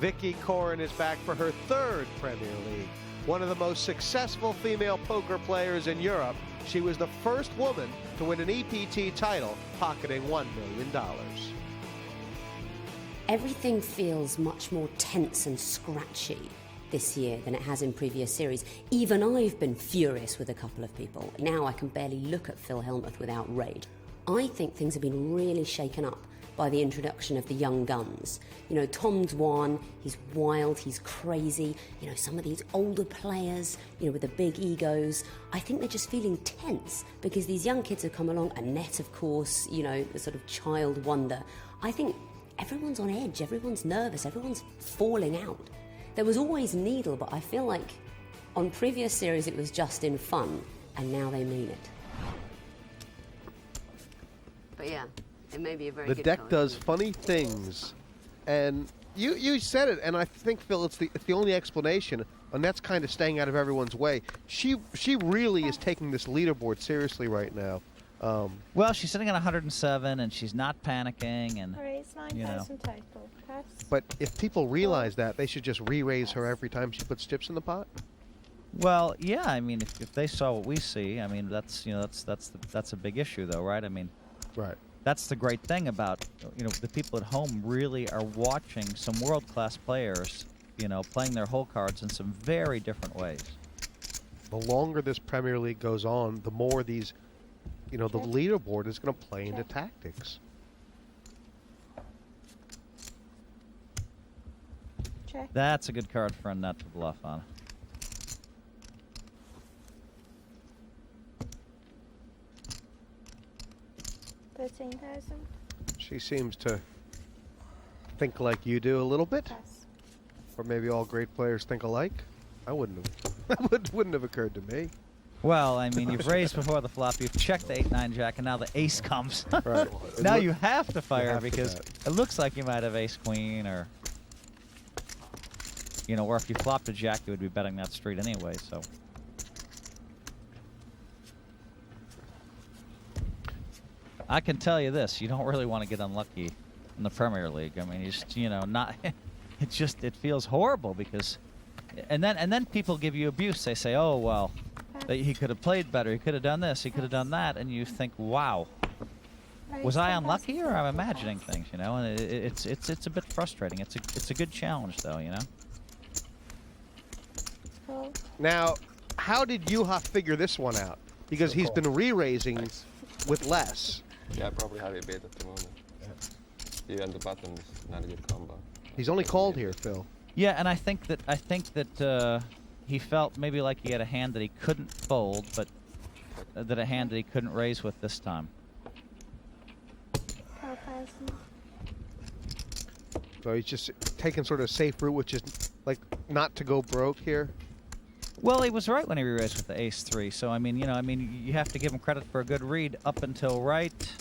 Vicky Coren is back for her 3rd Premier League. One of the most successful female poker players in Europe, she was the first woman to win an EPT title, pocketing $1 million. Everything feels much more tense and scratchy this year than it has in previous series. Even I've been furious with a couple of people. Now I can barely look at Phil Hellmuth without rage. I think things have been really shaken up by the introduction of the young guns. You know, Tom's one, he's wild, he's crazy. You know, some of these older players, you know, with the big egos, I think they're just feeling tense because these young kids have come along. Annette, of course, you know, the sort of child wonder. I think everyone's on edge, everyone's nervous, everyone's falling out. There was always Needle, but I feel like on previous series it was just in fun, and now they mean it. But yeah. It may be a very The good deck card. does funny things, and you said it, and I think, Phil, it's the only explanation. Annette's kind of staying out of everyone's way. She really is taking this leaderboard seriously right now. Well, she's sitting at 107, and she's not panicking, and Raise 9,000 total. Pass. But if people realize that, they should just re-raise her every time she puts chips in the pot. well, yeah. I mean, if they saw what we see, I mean, that's a big issue, though, right? I mean, right. That's the great thing about, you know, the people at home really are watching some world-class players, you know, playing their whole cards in some very different ways. The longer this Premier League goes on, the more these, you know, the leaderboard is going to play into tactics. Check. That's a good card for Annette to bluff on. She seems to think like you do a little bit. Pass. Or maybe all great players think alike. I wouldn't have. That wouldn't have occurred to me. Well, I mean, you've raised before the flop, you've checked the 8-9 jack, and now the ace comes. Right. Now you have to fire have to because bet. it looks like you might have ace queen, or you know, or if you flopped a jack, you would be betting that street anyway. So. I can tell you this: you don't really want to get unlucky in the Premier League. I mean, you know, not. It feels horrible because, and then people give you abuse. They say, "Oh well, he could have played better. He could have done this. He could have done that," and you think, "Wow, was I unlucky, or I'm imagining things?" You know, and it's a bit frustrating. It's a good challenge, though. You know. Now, how did Juha figure this one out? Because he's been re-raising with less. Yeah, probably how they beat at the moment. Yeah, and the button is not a good combo. He's only called here, Phil. Yeah, and I think that he felt maybe like he had a hand that he couldn't fold, but that a hand that he couldn't raise with this time. So he's just taking sort of a safe route, which is like not to go broke here. Well, he was right when he re-raised with the ace-3. So I mean, you have to give him credit for a good read up until right.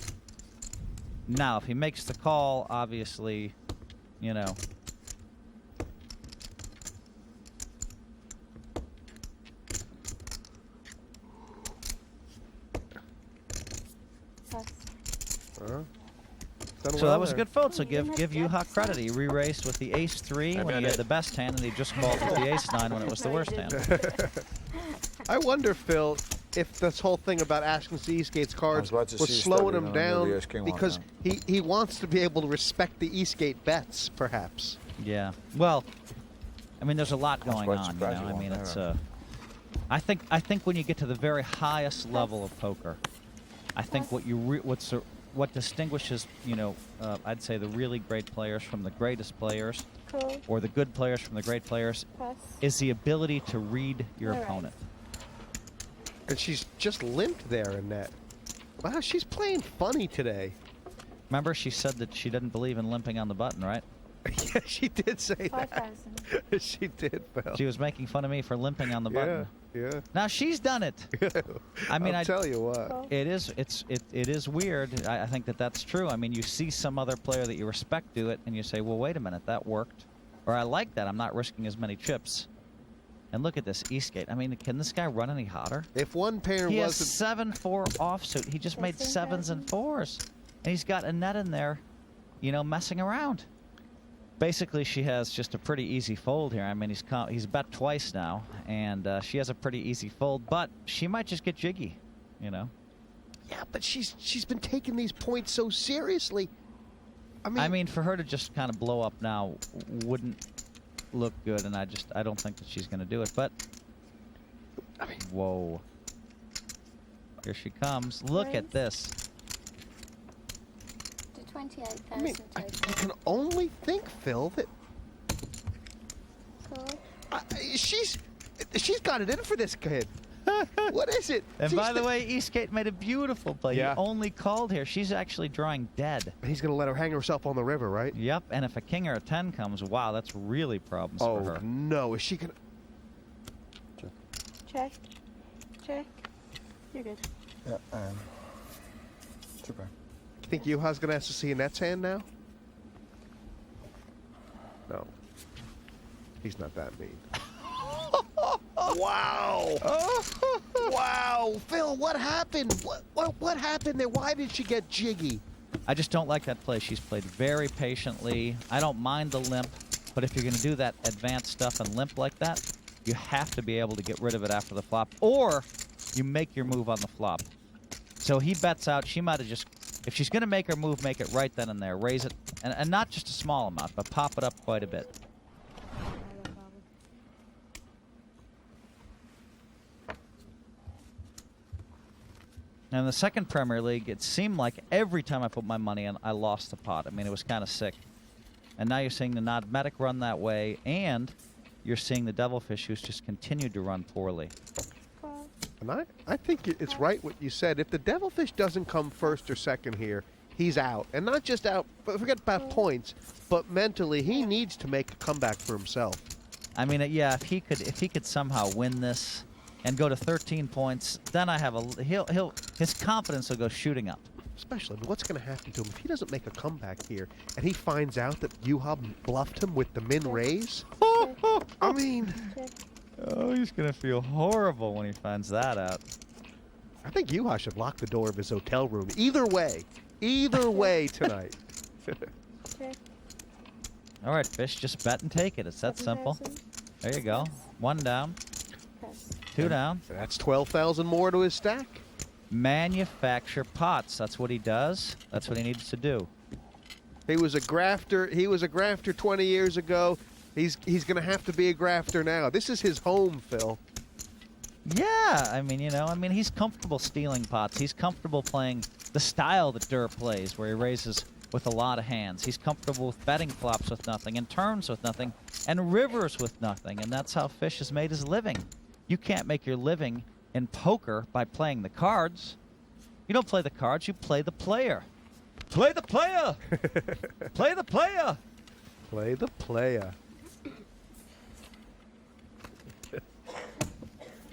Now, if he makes the call, obviously, you know. So that was a good fold. So give Juha credit. He re-raised with the ace-3 when he had the best hand, and he just called with the ace-9 when it was the worst hand. I wonder, Phil, if this whole thing about asking to Eastgate's cards was slowing him down because he wants to be able to respect the Eastgate bets, perhaps. Yeah. Well, I mean, there's a lot going on. You know? I mean, it's I think when you get to the very highest level of poker, I think what distinguishes, you know, I'd say the really great players from the greatest players, or the good players from the great players, is the ability to read your opponent. And she's just limped there, Annette. Wow, she's playing funny today. Remember, she said that she didn't believe in limping on the button, right? Yeah, she did say that. She did, Phil. She was making fun of me for limping on the button. Yeah. Now she's done it. I mean, I'll tell you what. It is weird. I think that's true. I mean, you see some other player that you respect do it, and you say, well, wait a minute, that worked. Or I like that. I'm not risking as many chips. And look at this Eastgate. I mean, can this guy run any hotter? If one pair he wasn't... has 7-4 offsuit. He just made 7s and 4s. And he's got Annette in there, you know, messing around. Basically, she has just a pretty easy fold here. I mean, he's bet twice now, and she has a pretty easy fold, but she might just get jiggy, you know? Yeah, but she's been taking these points so seriously. I mean, for her to just kind of blow up now wouldn't look good, and I don't think that she's going to do it, but... I mean, whoa. Here she comes. Look at this. 28,000 I mean, total. you can only think, Phil, that Cool. she's got it in for this kid. What is it? And by the way, Eastgate made a beautiful play. Yeah. He only called here. She's actually drawing dead. He's going to let her hang herself on the river, right? Yep, and if a king or a 10 comes, wow, that's really problems for her. Oh, no. Is she going to... Check. Check. You're good. Yeah, super. You think Juha's going to have to see Annette's hand now? No. He's not that mean. Wow! Wow! Phil, what happened? What happened there? Why did she get jiggy? I just don't like that play. She's played very patiently. I don't mind the limp, but if you're going to do that advanced stuff and limp like that, you have to be able to get rid of it after the flop, or you make your move on the flop. So he bets out. She might have just, if she's going to make her move, make it right then and there. Raise it, and not just a small amount, but pop it up quite a bit. Now, in the second Premier League, it seemed like every time I put my money in, I lost the pot. I mean, it was kind of sick. And now you're seeing the Nodmetic run that way, and you're seeing the Devilfish, who's just continued to run poorly. And I think it's right what you said. If the Devilfish doesn't come first or second here, he's out. And not just out, but forget about points, but mentally, he needs to make a comeback for himself. I mean, yeah, if he could somehow win this and go to 13 points, then I have his confidence will go shooting up. Especially, what's going to happen to him if he doesn't make a comeback here and he finds out that Juha bluffed him with the min raise? I mean... Oh, he's going to feel horrible when he finds that out. I think Juha should lock the door of his hotel room. Either way tonight. All right, Fish, just bet and take it. It's that simple. There you go. 1 down. 2 down. That's 12,000 more to his stack. Manufacture pots. That's what he does. That's what he needs to do. He was a grafter. He was a grafter 20 years ago. He's going to have to be a grafter now. This is his home, Phil. Yeah, I mean, he's comfortable stealing pots. He's comfortable playing the style that Durr plays, where he raises with a lot of hands. He's comfortable with betting flops with nothing, and turns with nothing, and rivers with nothing, and that's how Fish has made his living. You can't make your living in poker by playing the cards. You don't play the cards, you play the player. Play the player! Play the player! Play the player.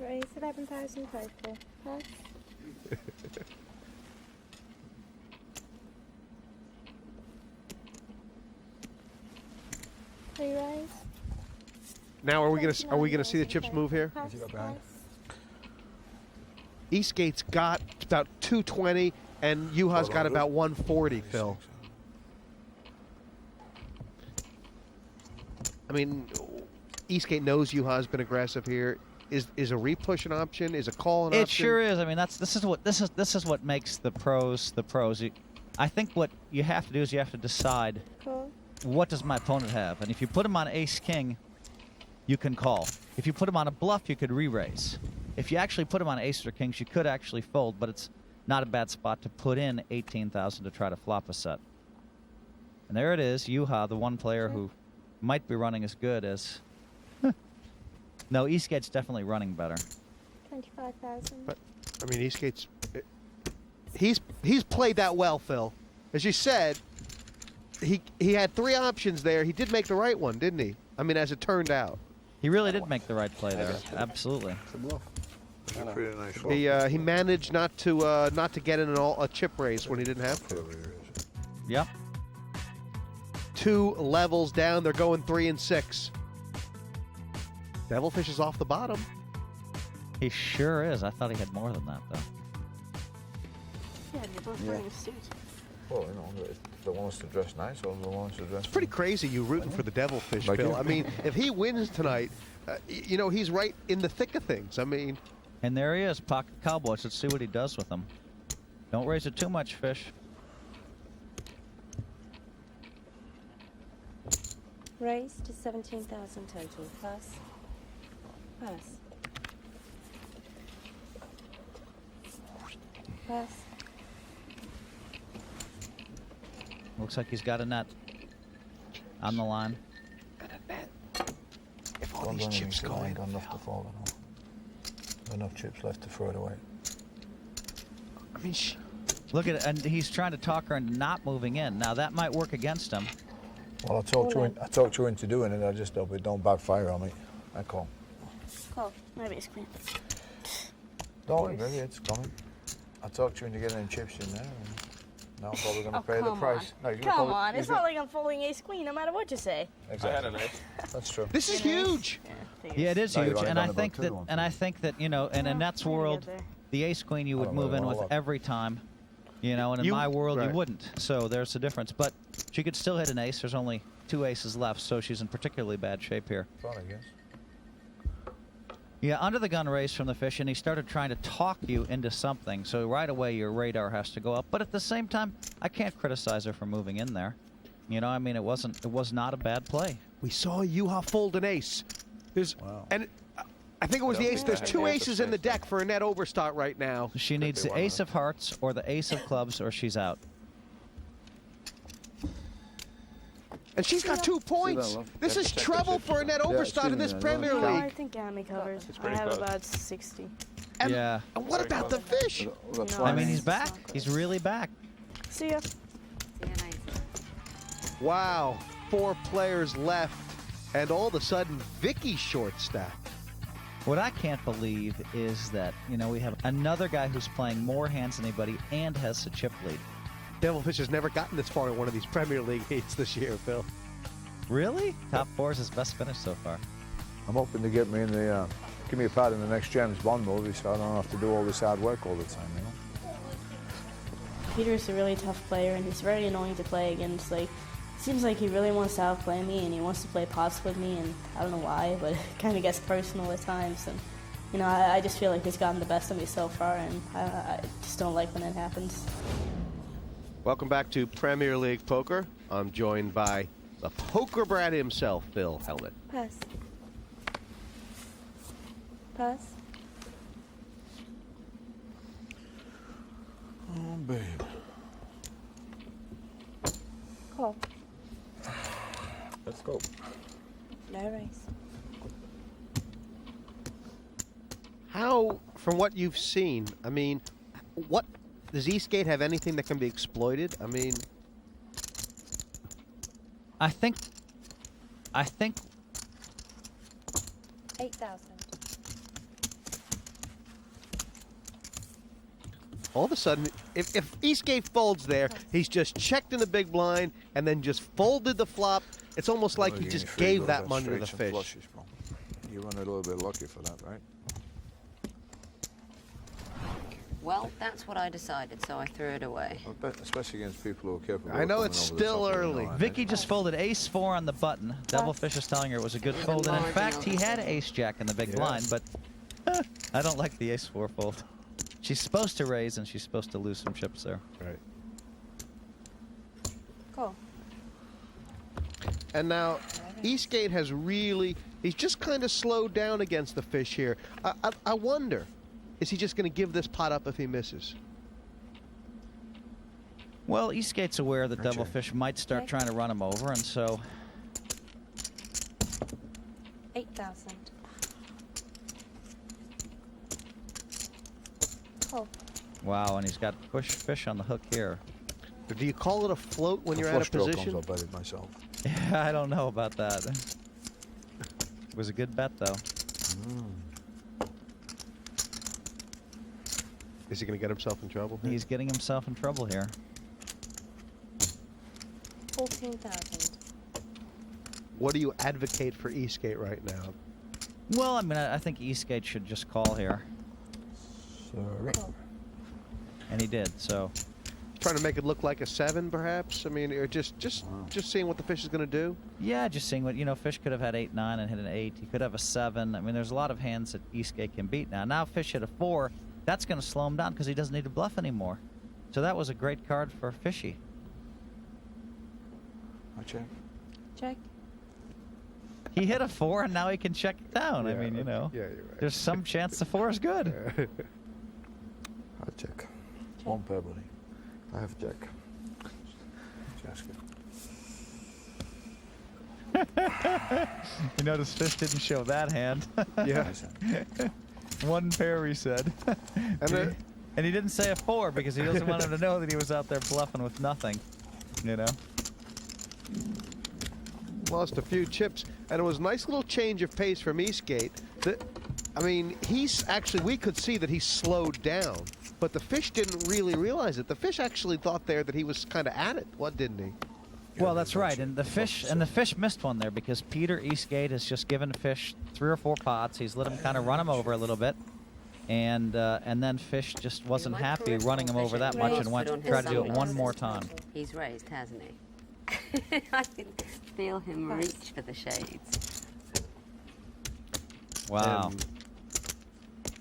Raise 11,000 total. Pass. Three raise. Now, are we gonna see the chips move here? Pass, pass. Eastgate's got about 220, and Juha's got about 140. Phil. I mean, Eastgate knows Juha's been aggressive here. Is a repush an option? Is a call an option? It sure is. I mean, this is what makes the pros the pros. I think what you have to do is you have to decide what does my opponent have, and if you put him on ace king, you can call. If you put him on a bluff, you could re-raise. If you actually put him on aces or kings, you could actually fold, but it's not a bad spot to put in 18,000 to try to flop a set. And there it is, Juha, the one player who might be running as good as. No, Eastgate's definitely running better. 25,000. But I mean, Eastgate's he's played that well, Phil. As you said, he had 3 options there. He did make the right one, didn't he? I mean, as it turned out. He really did make the right play there. Absolutely. It's a bluff. It's a pretty nice bluff. He managed not to get in a chip race when he didn't have to. Yep. 2 levels down. They're going 3 and 6. Devilfish is off the bottom. He sure is. I thought he had more than that, though. Yeah, you're both wearing a suit. Well, if they want us to dress nice or they want us to dress... It's pretty crazy you rooting for the Devilfish, Like Phil. you. I mean, if he wins tonight, he's right in the thick of things. I mean... And there he is, pocket Cowboys. Let's see what he does with them. Don't raise it too much, Fish. Raise to 17,000 total. Pass. Pass. Pass. Looks like he's got a net on the line. And a net. If all these chips go in. Enough to fold it all. Enough chips left to throw it away. I mean, look at it, and he's trying to talk her into not moving in. Now that might work against him. Well, I talked you into doing it. I just hope it don't backfire on me. I call. Call. Maybe it's queen. Don't worry, baby, it's coming. I talked you into getting them chips in there. And now I'm probably going to pay the price. No, Come on, it's not like I'm folding ace queen, no matter what you say. Exactly. I had an ace. That's true. this is huge. Yeah, it is No, you've huge, only and done I about think two that, on and I think that, you know, in Annette's world, the ace queen you would don't move know in with all of- every time, you know, and in my world you wouldn't. So there's a difference. But she could still hit an ace. There's only 2 aces left, so she's in particularly bad shape here. Fun, I guess. Yeah, under the gun raise from the fish, and he started trying to talk you into something. So right away your radar has to go up. But at the same time, I can't criticize her for moving in there. You know, I mean, it was not a bad play. We saw Juha fold an ace. And I think it was the ace. There's 2 aces in the deck for Annette Obrestad right now. She needs the ace of hearts or the ace of clubs, or she's out. And she's got 2 points. This is trouble for Annette Obrestad in this Premier No, League. I think Gammy covers. I have about 60. And, Yeah. and what about the fish? I mean, he's back. He's really back. See ya. Wow, 4 players left, and all of a sudden, Vicky's short stack. What I can't believe is that, you know, we have another guy who's playing more hands than anybody and has a chip lead. Devilfish has never gotten this far in one of these Premier League heats this year, Phil. Really? Top 4 is his best finish so far. I'm hoping to get me in the, give me a part in the next James Bond movie so I don't have to do all this hard work all the time, you know? Peter's a really tough player, and he's very annoying to play against. Like, it seems like he really wants to outplay me, and he wants to play pots with me, and I don't know why, but it kind of gets personal at times. And you know, I just feel like he's gotten the best of me so far, and I just don't like when that happens. Welcome back to Premier League Poker. I'm joined by the poker brat himself, Phil Hellmuth. Pass. Pass. Oh, babe. Call. Let's go. No race. How, from what you've seen, I mean, what does Eastgate have anything that can be exploited? I mean, I think 8,000. all of a sudden, if Eastgate folds there, he's just checked in the big blind and then just folded the flop. It's almost like he just gave that money to the fish. Flushes, bro. You run a little bit lucky for that, right? Well, that's what I decided, so I threw it away. I bet, especially against people who are capable. I know of it's coming over the still top of the early. line. Vicky just folded ace 4 on the button. Devilfish is telling her it was a good fold, and in fact, he had ace jack in the big blind, but I don't like the ace 4 fold. She's supposed to raise, and she's supposed to lose some chips there. Right. Call. And now, Eastgate has really, he's just kind of slowed down against the fish here. I wonder, is he just going to give this pot up if he misses? Well, Eastgate's aware that Devilfish might start trying to run him over, and so 8,000. Call. wow, and he's got push fish on the hook here. Do you call it a float when you're out of position? I'll bet it myself. Yeah, I don't know about that. It was a good bet, though. Is he going to get himself in trouble? He's getting himself in trouble here. 14,000. What do you advocate for Eastgate right now? Well, I mean, I think Eastgate should just call here. Sorry. Call. And he did, so. Trying to make it look like a 7, perhaps? I mean, or just seeing what the fish is going to do? Yeah, just seeing what, you know, Fish could have had 8-9 and hit an 8. He could have a 7. I mean, there's a lot of hands that Eastgate can beat now. Now Fish hit a 4. That's going to slow him down because he doesn't need to bluff anymore. So that was a great card for Fishy. I check. Check. He hit a 4 and now he can check it down. I mean, you know, Yeah, you're right. there's some chance the 4 is good. I check. One pair, buddy. I have check. You notice Fish didn't show that hand. Yeah. One pair, he said. And he didn't say a 4 because he doesn't want him to know that he was out there bluffing with nothing. You know? Lost a few chips, and it was a nice little change of pace from Eastgate. I mean, we could see that he slowed down, but the Fish didn't really realize it. The Fish actually thought there that he was kind of at it, didn't he? Well, that's right, and the Fish missed one there because Peter Eastgate has just given the Fish 3 or 4 pots. He's let him kind of run him over a little bit, and then Fish just wasn't happy running him over that much and tried to do it one more time. He's raised, hasn't he? I can feel him reach for the shades. Wow.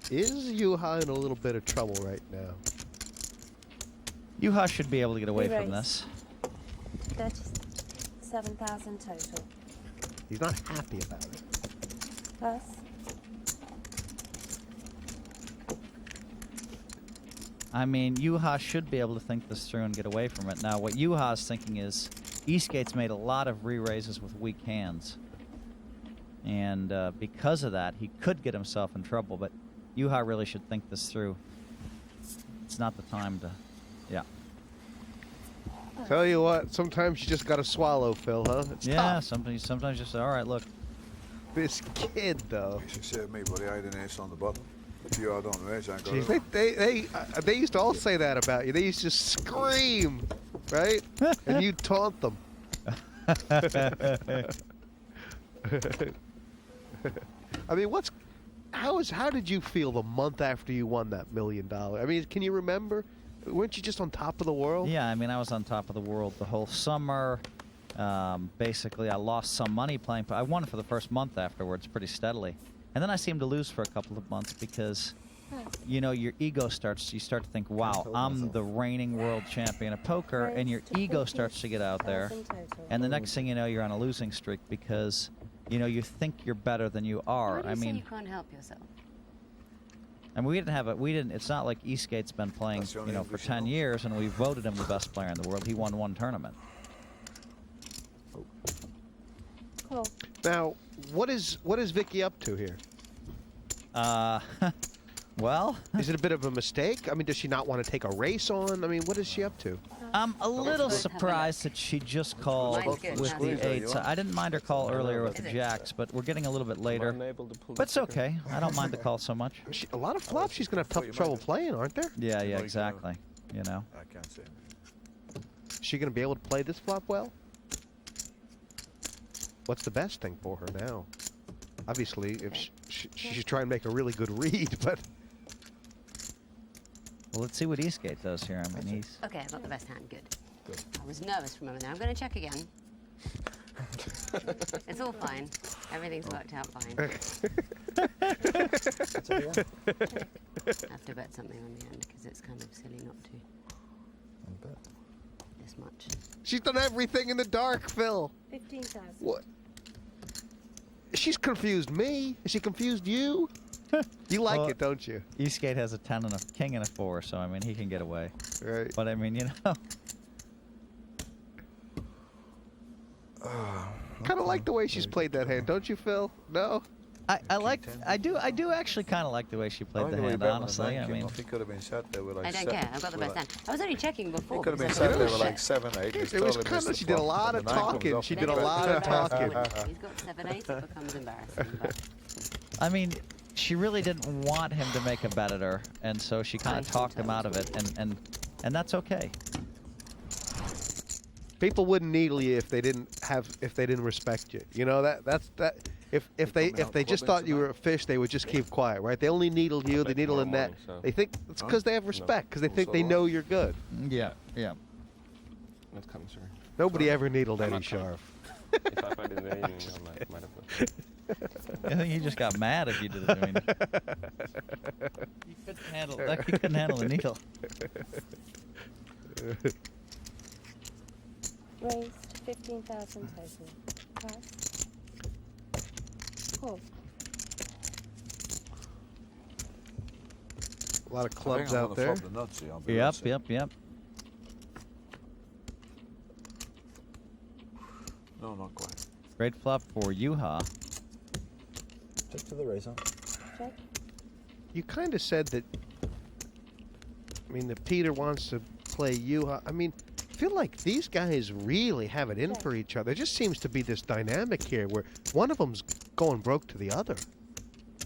Is Juha in a little bit of trouble right now? Juha should be able to get away from this. 37,000 total. He's not happy about it. Plus. I mean, Juha should be able to think this through and get away from it. Now, what Juha's thinking is Eastgate's made a lot of re-raises with weak hands. And because of that, he could get himself in trouble. But Juha really should think this through. It's not the time to... Yeah. Tell you what, sometimes you just got to swallow, Phil, huh? It's tough. Sometimes you say, all right, look. This kid, though. You said me, buddy, I had an ace on the button. If you all don't raise, I got Jeez, they used to all say that about you. They used to just scream, right? And you taunt them. I mean, how did you feel the month after you won that $1 million? I mean, can you remember? Weren't you just on top of the world? Yeah, I mean, I was on top of the world the whole summer. Basically, I lost some money playing, but I won for the first month afterwards pretty steadily. And then I seemed to lose for a couple of months because, you know, your ego you start to think, wow, I'm the reigning world champion of poker, and your ego starts to get out there. And the next thing you know, you're on a losing streak because, you know, you think you're better than you are. Why do you say you can't help yourself? And it's not like Eastgate's been playing, you know, for 10 years and we voted him the best player in the world. He won 1 tournament. Cool. Now, what is Vicky up to here? Well... Is it a bit of a mistake? I mean, does she not want to take a race on? I mean, what is she up to? I'm a little surprised that she just called with the 8s. I didn't mind her call earlier with the jacks, but we're getting a little bit later. But it's okay. I don't mind the call so much. A lot of flops she's going to have tough trouble playing, aren't there? Yeah, exactly. You know. I can't say. Is she going to be able to play this flop well? What's the best thing for her now? Obviously, if she should try and make a really good read, but... Well, let's see what Eastgate does here. I mean, he's... Okay, I've got the best hand. Good. I was nervous for a moment there. I'm going to check again. It's all fine. Everything's worked out fine. I have to bet something on the end because it's kind of silly not to. This much. She's done everything in the dark, Phil. 15,000. What? She's confused me. Has she confused you? You like it, don't you? Eastgate has a 10 and a king and a 4, so I mean he can get away. Right. But I mean, you know. Kind of like the way she's played that hand, don't you, Phil? No. I do actually kind of like the way she played the hand, honestly. I mean, he could have been sat there with like I don't care. I've got the best hand. I was only checking before. He could have been sat there with like 7, 8. It was kind of. She did a lot of talking. She did a lot of talking. He's got 7, 8. It becomes embarrassing. But I mean, she really didn't want him to make a bet at her, and so she kind of talked him out of it, and that's okay. People wouldn't needle you if they didn't respect you. You know that. If they just thought you were a fish, they would just keep quiet, right? They only needle you. They needle Annette. They think it's because they have respect, because they think they know you're good. Yeah. Not coming, sir. Nobody ever needled Eddie Sharp. If I played in the evening, I might have. I think he just got mad if you did it. I mean, he couldn't handle the needle. Raised 15,000 total. Pass. Cool. A lot of clubs out there. Yep. No, not quite. Great flop for Juha. Check to the razor. Check. You kind of said that. I mean, that Peter wants to play you. I mean, I feel like these guys really have it in for each other. There just seems to be this dynamic here where one of them's going broke to the other.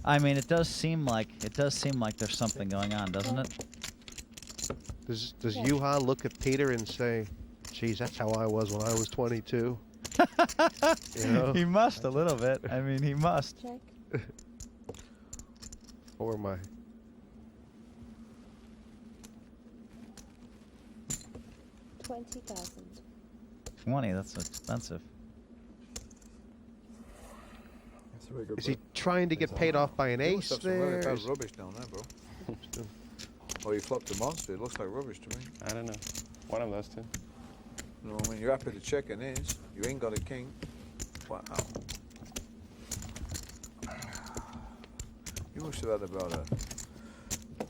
I mean, it does seem like there's something going on, doesn't it? Does Juha look at Peter and say, "Geez, that's how I was when I was 22"? You know? He must a little bit. I mean, he must. Check. Or my 20,000. 20. That's expensive. That's a very good Is he bet. trying to get paid off by an You must ace have some really there? bad rubbish down there, bro. Oh, you flopped a monster. It looks like rubbish to me. I don't know. One of those two. No, I mean, you're happy to check an ace. You ain't got a king. Wow. You must have had about a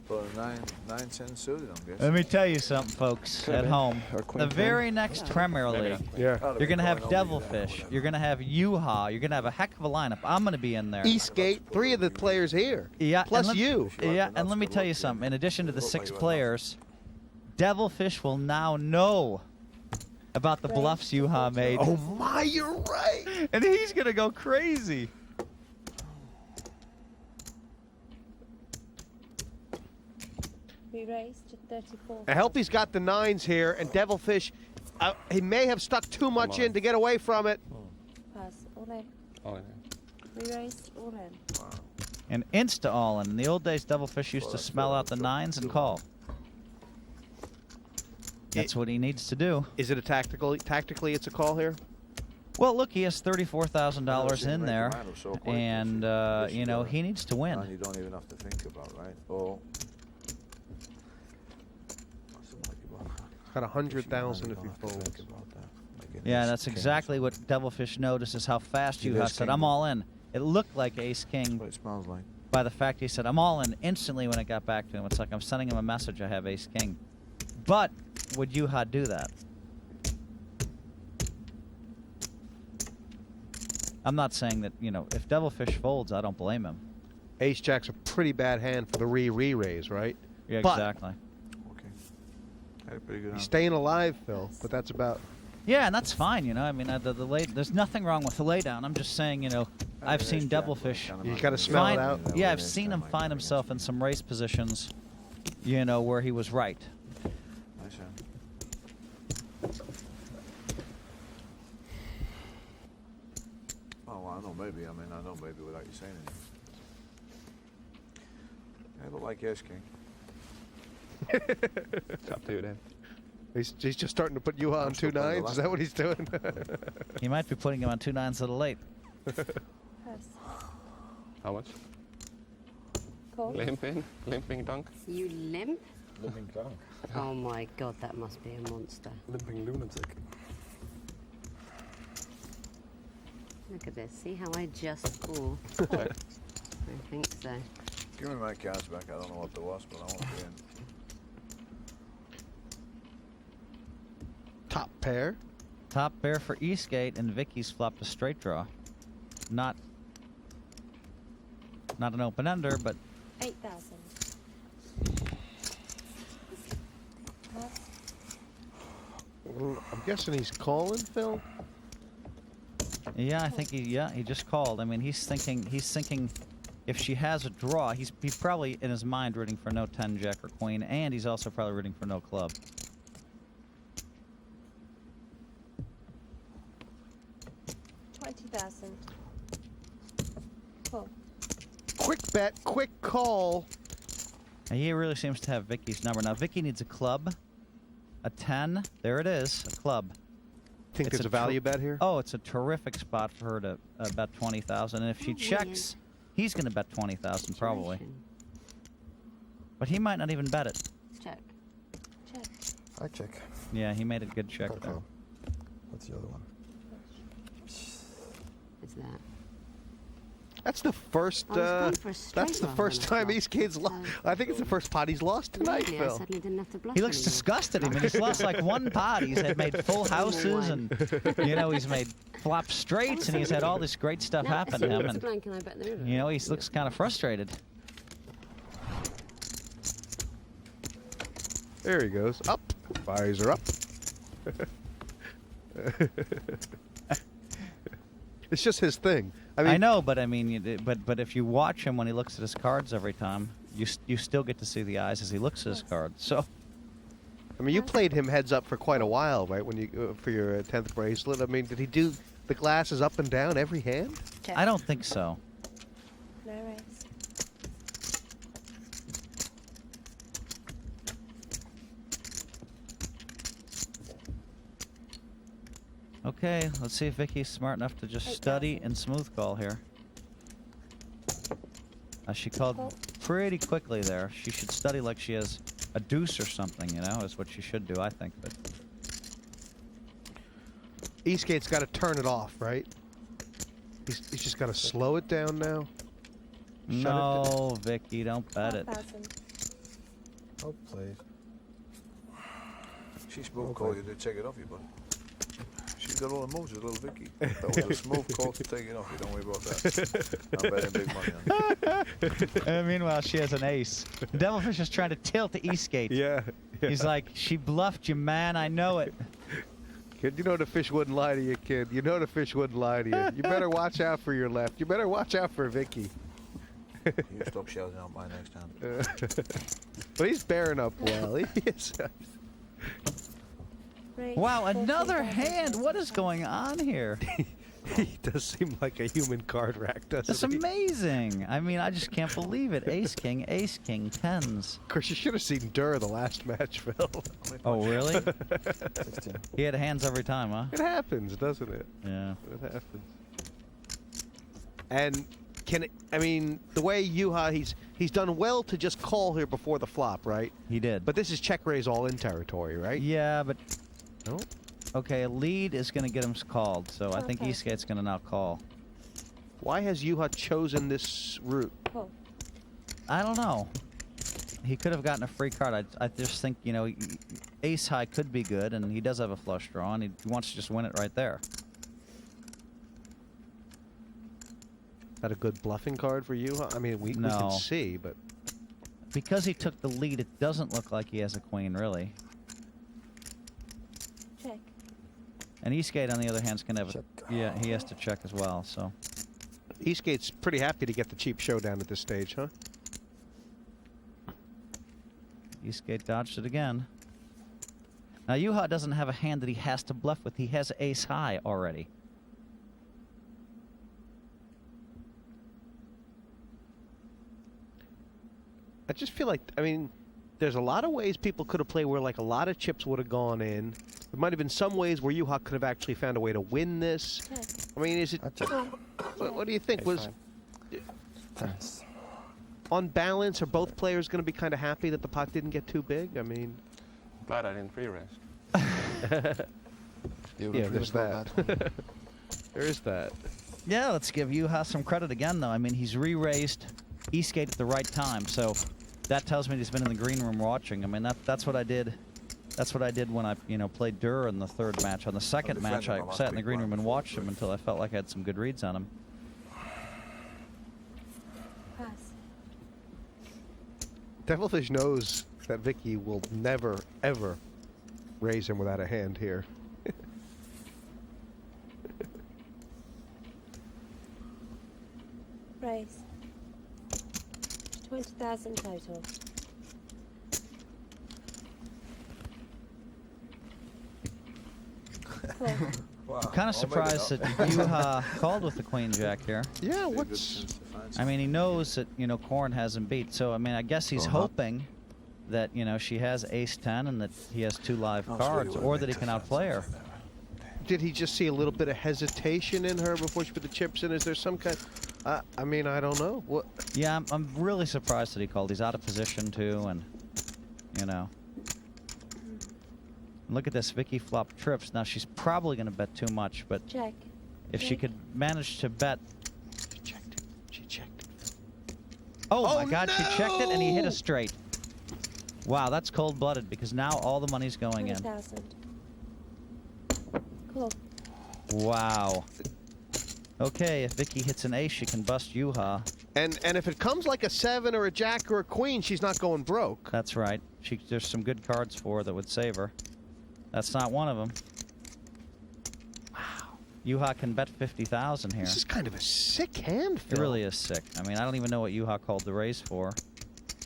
9-10 suited, I'm guessing. Let me tell you something, folks, at home. The very next Premier League, Yeah. you're going to have Devilfish. You're going to have Juha. You're going to have a heck of a lineup. I'm going to be in there. Eastgate, 3 of the players here. Yeah, Plus and you. Yeah, and let me tell you something. In addition to the 6 players, Devilfish will now know about the bluffs Juha made. Oh my, you're right. And he's going to go crazy. We raised to 34. Helppi's got the 9s here, and Devilfish, he may have stuck too much in to get away from it. Pass. All in. All in. We raised all in. And insta all in. In the old days, Devilfish used to smell out the 9s and call. That's what he needs to do. Is it a tactically it's a call here? Well, look, he has $34,000 in there, and you know, he needs to win. And you don't even have to think about, right? Oh. Got 100,000 if he folds. Yeah, that's exactly what Devilfish notices, how fast Juha said, I'm all in. It looked like ace-king What it smells like. by the fact he said, I'm all in instantly when it got back to him. It's like I'm sending him a message, I have ace-king. But would Juha do that? I'm not saying that, you know, if Devilfish folds, I don't blame him. Ace-jack's a pretty bad hand for the re-raise, right? Yeah, But exactly. Okay. Had a pretty good he's hand. staying alive, Phil, but that's about... Yeah, and that's fine, you know. I mean, there's nothing wrong with the laydown. I'm just saying, you know, I've seen Devilfish. You got to smell it out. Yeah, I've seen him find himself in some race positions, you know, where he was right. Nice hand. Oh, well, I know maybe. I mean, I know maybe without you saying anything. I look like yes, king. It's up to you then. He's just starting to put you on 2 9s. Is that what he's doing? He might be putting him on 2 9s a little late. Pass. How much? Call. Limping dunk. You limp? Living drunk. Oh my god, that must be a monster. Limping lunatic. Look at this. See how I just... Ooh. Check. I think so. Give me my cards back. I don't know what there was, but I want to be in. Top pair. Top pair for Eastgate, and Vicky's flopped a straight draw. Not an open ender, but 8,000. Pass. Well, I'm guessing he's calling, Phil. yeah, I think he just called. I mean, he's thinking if she has a draw, he's probably in his mind rooting for no 10 jack or queen, and he's also probably rooting for no club. $20,000. Call. Quick bet, quick call. And he really seems to have Vicky's number. Now, Vicky needs a club, a 10. There it is, a club. Think It's there's a value bet here? Oh, it's a terrific spot for her to bet 20,000. And if she checks, he's going to bet 20,000 probably. But he might not even bet it. Check. Check. I check. Yeah, he made a good check there. Call. What's the other one? It's that. That's the first. That's the first time Eastgate's lost. I think it's the first pot he's lost tonight, Maybe I Phil. suddenly didn't have to bluff He looks anymore. disgusted. I mean, he's lost like one pot. He's had made full houses, and he's made flop straights, and he's had all this great stuff happen to him. And Blank and I bet the river. he looks kind of frustrated. There he goes. Up. Fires are up. It's just his thing. I know, but I mean, but if you watch him when he looks at his cards every time, you still get to see the eyes as he looks at his cards. So, I mean, you played him heads up for quite a while, right? When you for your 10th bracelet. I mean, did he do the glasses up and down every hand? Check. I don't think so. No raise. Okay, let's see if Vicky's smart enough to just study and smooth call here. She called pretty quickly there. She should study like she has a deuce or something, is what she should do, I think. But Eastgate's got to turn it off, right? He's just got to slow it down now. no, Vicky, don't bet it. 12,000. Oh, please. She smooth called you to take it off you, but she's got all the moves, little Vicky. That was a smooth call to take it off you. Don't worry about that. I'm betting big money on it. Meanwhile, she has an ace. Devilfish is trying to tilt to Eastgate. Yeah. He's like, she bluffed you, man. I know it. Kid, you know the fish wouldn't lie to you, kid. You know the fish wouldn't lie to you. You better watch out for your left. You better watch out for Vicky. You stop shouting out my next hand. But he's bearing up well. He is. Raise Wow, another 14,000. hand. What is going on here? He does seem like a human card rack, doesn't That's he? amazing. I mean, I just can't believe it. Ace, king, tens. Of course, you should have seen Durr the last match, Phil. Oh, really? He had hands every time, huh? It happens, doesn't it? Yeah. It happens. And the way Juha, he's done well to just call here before the flop, right? He did. But this is check raise all in territory, right? Yeah, but No. okay, a lead is going to get him called, so I think Okay. Eastgate's going to now call. Why has Juha chosen this route? Cool. I don't know. He could have gotten a free card. I just think, ace high could be good, and he does have a flush draw, and he wants to just win it right there. That a good bluffing card for Juha? I mean, we can No. see, but Because he took the lead, it doesn't look like he has a queen, really. Check. And Eastgate, on the other hand, is going to have yeah, he has to check as well, so. Eastgate's pretty happy to get the cheap showdown at this stage, huh? Eastgate dodged it again. Now, Juha doesn't have a hand that he has to bluff with. He has ace high already. I just feel like, there's a lot of ways people could have played where, like, a lot of chips would have gone in. There might have been some ways where Juha could have actually found a way to win this. Check. I mean, is it... What do you think? Was on balance, are both players going to be kind of happy that the pot didn't get too big? I mean... Glad I didn't free-raise. Yeah, there's that. There is that. Yeah, let's give Juha some credit again, though. I mean, he's re-raised Eastgate at the right time, so that tells me he's been in the green room watching. I mean, that's what I did. That's what I did when I, played Durr in the third match. On the second match, I sat in the green room and watched him until I felt like I had some good reads on him. Pass. Devilfish knows that Vicky will never, ever raise him without a hand here. Raise. 20,000 total. Cool. Wow. Kind of surprised that Juha called with the queen jack here. Yeah, what's... I mean, he knows that, Coren has him beat. So, I mean, I guess he's hoping that, she has ace-10 and that he has two live cards, or that he can outplay her. Did he just see a little bit of hesitation in her before she put the chips in? Is there some kind... I don't know. What? Yeah, I'm really surprised that he called. He's out of position, too, and, Look at this. Vicky flop trips. Now, she's probably going to bet too much, but Check. if she could manage to bet... She checked. She Oh my God, she checked it and he hit a straight. Wow, that's cold-blooded because now all the money's going in. 20,000. Cool. Wow. Okay, if Vicky hits an ace, she can bust Juha. And if it comes like a 7 or a jack or a queen, she's not going broke. That's right. There's some good cards for her that would save her. That's not one of them. Wow. Juha can bet 50,000 here. This is kind of a sick hand, Phil. It really is sick. I mean, I don't even know what Juha called the raise for.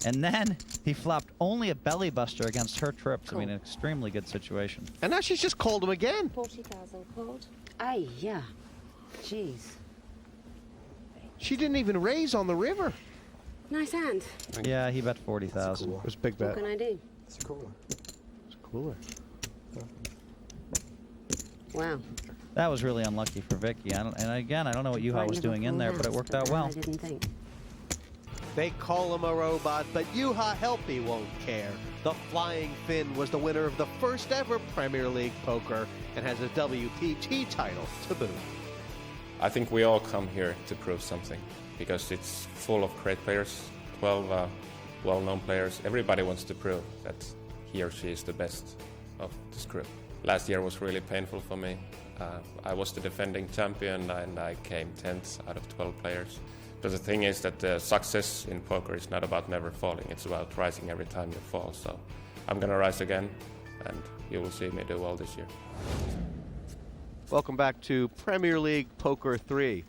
And then he flopped only a belly buster against her trips. Cool. I mean, an extremely good situation. And now she's just called him again. 40,000 called. Ay, yeah. Jeez. She didn't even raise on the river. Nice hand. Yeah, he bet 40,000. It was a big bet. What can I do? It's cooler. It's cooler. Wow. That was really unlucky for Vicky. And again, I don't know what Juha was doing in there, but it worked out well. I didn't think. They call him a robot, but Juha Helppi won't care. The Flying Finn was the winner of the first ever Premier League poker and has a WPT title to boot. I think we all come here to prove something because it's full of great players, 12 well-known players. Everybody wants to prove that he or she is the best of this group. Last year was really painful for me. I was the defending champion and I came 10th out of 12 players. But the thing is that the success in poker is not about never falling, it's about rising every time you fall. So I'm gonna rise again and you will see me do well this year. Welcome back to Premier League Poker 3.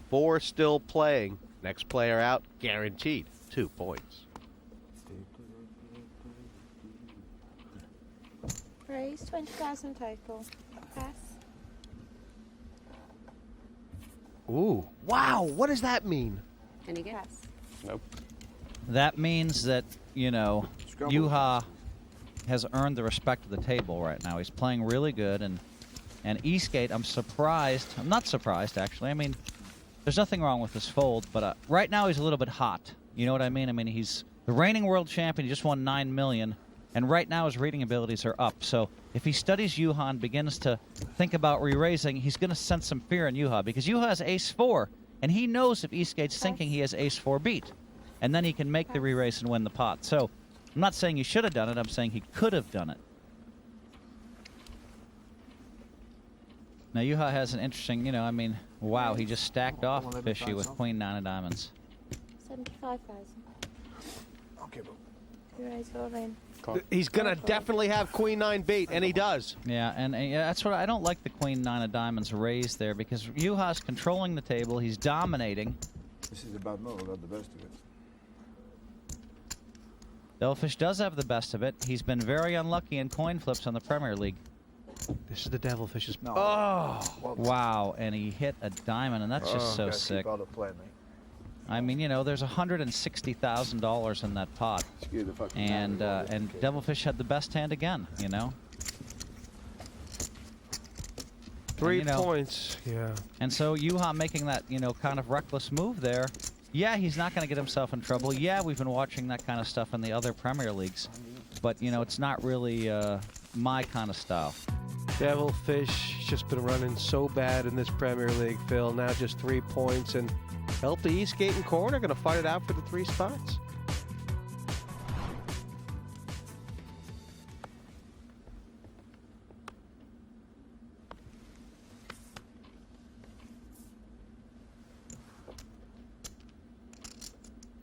4 still playing. Next player out, guaranteed 2 points. Raise 20,000 total. Pass. Ooh, wow, what does that mean? Can you guess? Pass. Nope. That means that, you know, Scrabble. Juha has earned the respect of the table right now. He's playing really good, and Eastgate, I'm surprised. I'm not surprised, actually. I mean, there's nothing wrong with this fold, but right now he's a little bit hot. You know what I mean? I mean, he's the reigning world champion. He just won $9 million, and right now his reading abilities are up. So if he studies Juha and begins to think about re-raising, he's going to sense some fear in Juha, because Juha has ace-4, and he knows if Eastgate's thinking he has ace-4 beat, and then he can make the re-raise and win the pot. So I'm not saying he should have done it. I'm saying he could have done it. Now, Juha has an interesting, you know, I mean, wow, he just stacked off Fishy with Queen-9 of diamonds. 75,000. Okay, bro. You raise all in. He's going to definitely have Queen-9 beat, and he does. Yeah, and that's what I don't like, the Queen-9 of diamonds raised there, because Juha's controlling the table. He's dominating. This is a bad move. I got the best of it. Devilfish does have the best of it. He's been very unlucky in coin flips on the Premier League. This is the Devilfish's. No. Oh! Wow, and he hit a diamond, and that's just so sick. Keep out of play, mate. I mean, you know, there's $160,000 in that pot, Excuse the fucking and Devilfish had the best hand again, you know. 3 you know, points, yeah. And so Juha making that, you know, kind of reckless move there. Yeah, he's not going to get himself in trouble. Yeah, we've been watching that kind of stuff in the other Premier Leagues, but you know, it's not really my kind of style. Devilfish just been running so bad in this Premier League, Phil. Now just 3 points, and Helppi, Eastgate, and Coren are going to fight it out for the 3 spots.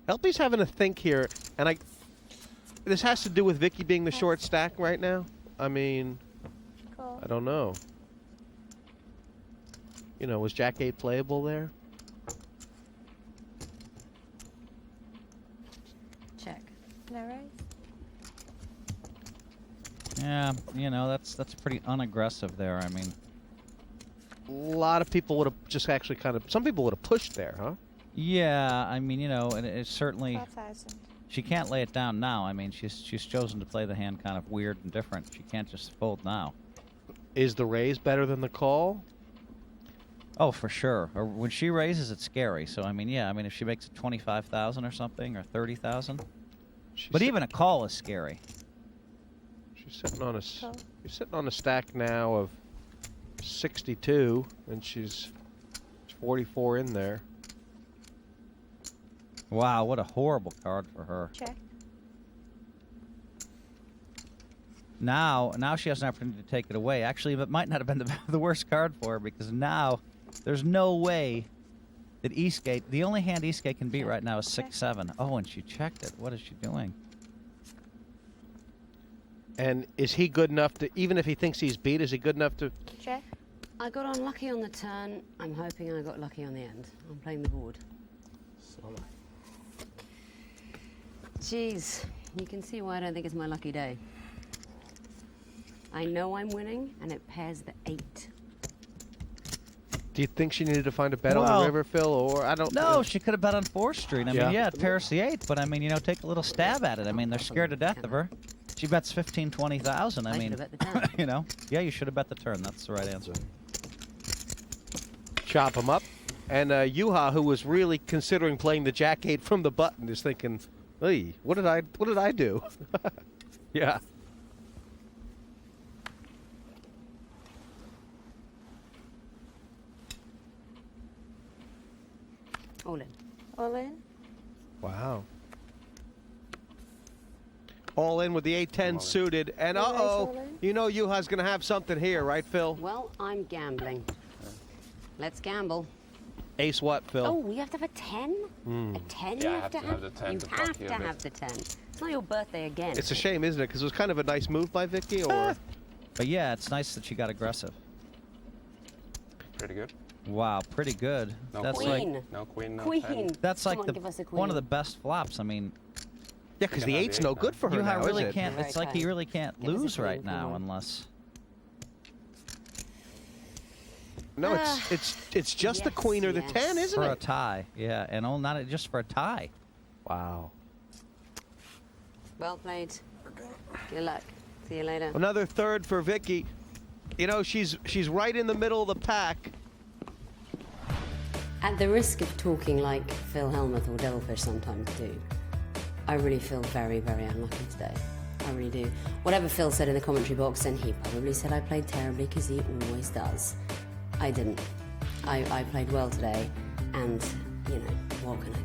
Helppi's having a think here, and this has to do with Vicky being the short stack right now. I mean, I don't know. You know, was Jack 8 playable there? Check. No raise. Yeah, you know, that's pretty unaggressive there. I mean, A lot of people would have just actually some people would have pushed there, huh? yeah, I mean, you know, and it's certainly 5,000. she can't lay it down now. I mean, she's chosen to play the hand kind of weird and different. She can't just fold now. Is the raise better than the call? Oh, for sure. Or when she raises, it's scary. So I mean, yeah, I mean, if she makes it 25,000 or something, or 30,000, but even a call is scary. She's sitting on a stack now of 62, and she's 44 in there. Wow, what a horrible card for her. Check. Now she has an opportunity to take it away. Actually, it might not have been the worst card for her, because now there's no way that Eastgate, the only hand Eastgate can beat right now is 6-7. Oh, and she checked it. What is she doing? And is he good enough to, even if he thinks he's beat, is he good enough to... Check. I got unlucky on the turn. I'm hoping I got lucky on the end. I'm playing the board. Solid. Jeez, you can see why I don't think it's my lucky day. I know I'm winning, and it pairs the 8. Do you think she needed to find a bet on Well, the river, Phil, or I don't... No, she could have bet on 4th Street. I Yeah. mean, yeah, it pairs the 8, but I mean, you know, take a little stab at it. I mean, they're scared to death of her. She bets 15, 20,000. I mean, should have bet the turn. you know, yeah, you should have bet the turn. That's the right answer. Chop him up. And Juha, who was really considering playing the Jack-8 from the button, is thinking, hey, what did I do? Yeah. All in. All in. Wow. All in with the 8-10 suited. And uh-oh, you know Juha's going to have something here, right, Phil? Well, I'm gambling. Let's gamble. Ace what, Phil? Oh, we have to have a 10? A 10 Yeah, you I have to have? the 10 You to have fuck you to a bit. have the 10. It's not your birthday again. It's a shame, isn't it? Because it was kind of a nice move by Vicky, or... But yeah, it's nice that she got aggressive. Pretty good. Wow, pretty good. No That's queen. like No queen, no Queen. 10. that's like Come on, the give us a one of queen. the best flops. I mean, Yeah, because the Yeah, 8's the no 8 good for her now, Juha really is it? can't. Very It's like he tight. really can't Give us a lose queen, right come now on. unless. No, it's just the Yes, queen or the yes. 10, isn't For a it? tie, yeah, and all not just for a tie. Wow. Well played. Good luck. See you later. Another third for Vicky. You know, she's right in the middle of the pack. At the risk of talking like Phil Hellmuth or Devilfish sometimes do, I really feel very, very unlucky today. I really do. Whatever Phil said in the commentary box, and he probably said I played terribly because he always does. I didn't. I played well today, and, you know, what can I do?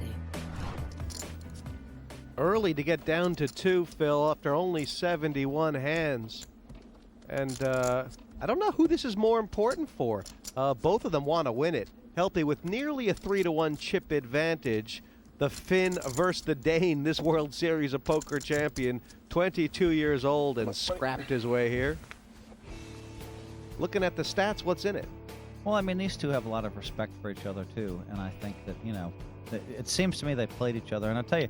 Early to get down to 2, Phil, after only 71 hands. And I don't know who this is more important for. Both of them want to win it. Helppi with nearly a 3-1 chip advantage. The Finn versus the Dane, this World Series of Poker champion, 22 years old and scrapped his way here. Looking at the stats, what's in it? Well, I mean, these two have a lot of respect for each other too, and I think that, you know, it seems to me they played each other, and I'll tell you,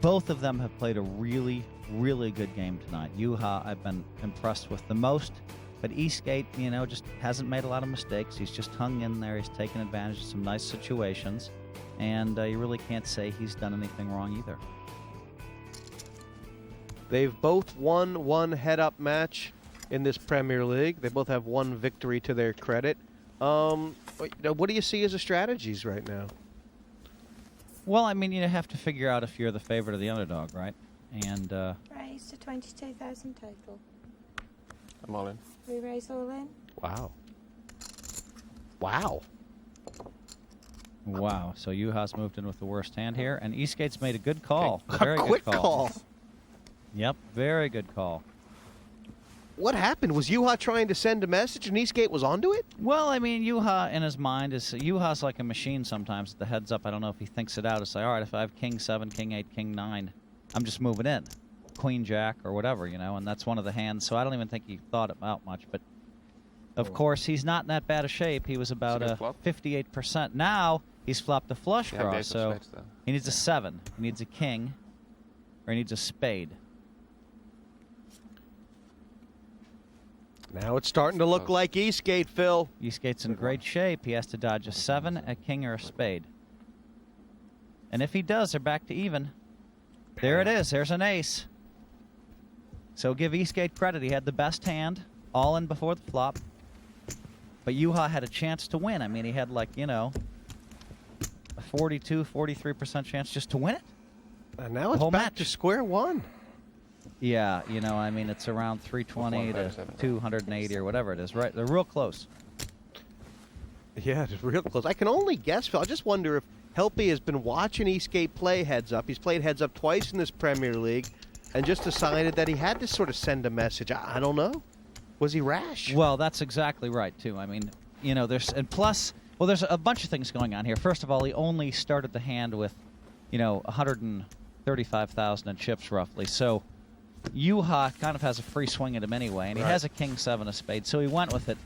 both of them have played a really, really good game tonight. Juha, I've been impressed with the most, but Eastgate, you know, just hasn't made a lot of mistakes. He's just hung in there. He's taken advantage of some nice situations, and you really can't say he's done anything wrong either. They've both won one head-up match in this Premier League. They both have one victory to their credit. What do you see as the strategies right now? Well, I mean, you have to figure out if you're the favorite or the underdog, right? And Raise to 22,000 total. I'm all in. We raise all in. Wow. Wow. wow, so Juha's moved in with the worst hand here, and Eastgate's made a good call. A Very quick good call. call. Yep, very good call. What happened? Was Juha trying to send a message and Eastgate was onto it? Well, I mean, Juha in his mind is Juha's like a machine sometimes. At the heads up, I don't know if he thinks it out. It's like, all right, if I have King 7, King 8, King 9, I'm just moving in, Queen Jack or whatever, you know. And that's one of the hands. So I don't even think he thought about much. But of course, he's not in that bad a shape. He was about It's a good flop. 58%. Now he's flopped a flush Yeah, draw, there's a so spade, though. he needs a 7. He needs a king, or he needs a spade. Now it's starting to look like Eastgate, Phil. Eastgate's in great shape. He has to dodge a 7, a king, or a spade. And if he does, they're back to even. There it is. There's an ace. So give Eastgate credit. He had the best hand, all in before the flop. But Juha had a chance to win. I mean, he had, like, you know, a 42, 43% chance just to win it. And now it's whole back match. to square one. Yeah, you know, I mean, it's around 320 to 280 or whatever it is. Right, they're real close. Yeah, it's real close. I can only guess, Phil. I just wonder if Helppi has been watching Eastgate play heads up. He's played heads up twice in this Premier League and just decided that he had to sort of send a message. I don't know. Was he rash? Well, that's exactly right, too. I mean, you know, there's a bunch of things going on here. First of all, he only started the hand with, 135,000 in chips, roughly. So Juha kind of has a free swing at him anyway, and he has a king 7 of spades, so he went with it.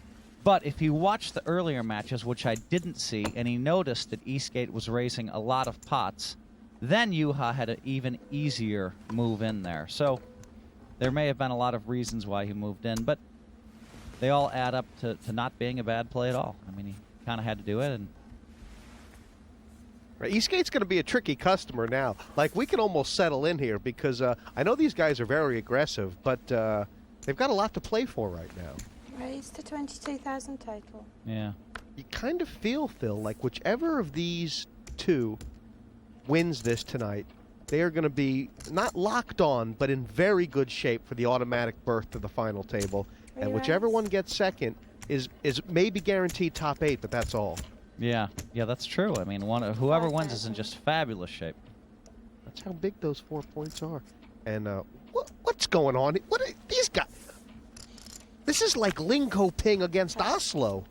But if you watch the earlier matches, which I didn't see, and he noticed that Eastgate was raising a lot of pots, then Juha had an even easier move in there. So there may have been a lot of reasons why he moved in, but they all add up to not being a bad play at all. I mean, he kind of had to do it. And Eastgate's going to be a tricky customer now. Like, we can almost settle in here because I know these guys are very aggressive, but they've got a lot to play for right now. Raise to 22,000 total. Yeah. You kind of feel, Phil, like whichever of these two wins this tonight, they are going to be not locked on, but in very good shape for the automatic berth to the final table. And whichever one gets second is maybe guaranteed top 8, but that's all. Yeah, that's true. I mean, whoever wins is in just fabulous shape. That's how big those 4 points are. And what's going on? What are these guys? This is like Linköping against Oslo.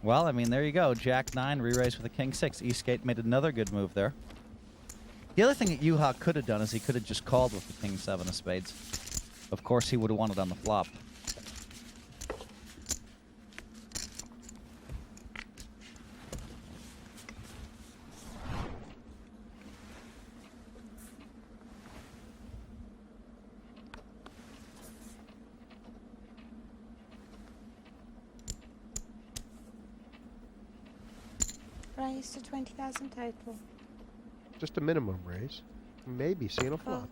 Well, I mean, there you go. Jack 9, re-raise with a king 6. Eastgate made another good move there. The other thing that Juha could have done is he could have just called with the king 7 of spades. Of course, he would have won it on the flop. Raise to 20,000 total. Just a minimum raise. Maybe seeing a flop.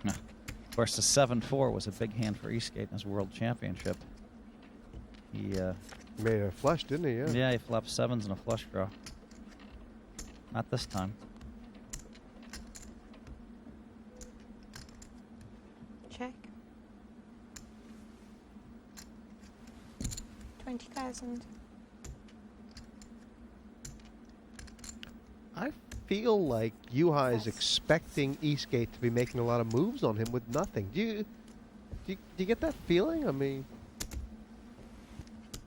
Of course, the 7-4 was a big hand for Eastgate in his World Championship. He made a flush, didn't he? Yeah. Yeah, he flopped 7s and a flush draw. Not this time. Check. 20,000. I feel like Juha is expecting Eastgate to be making a lot of moves on him with nothing. Do you get that feeling? I mean,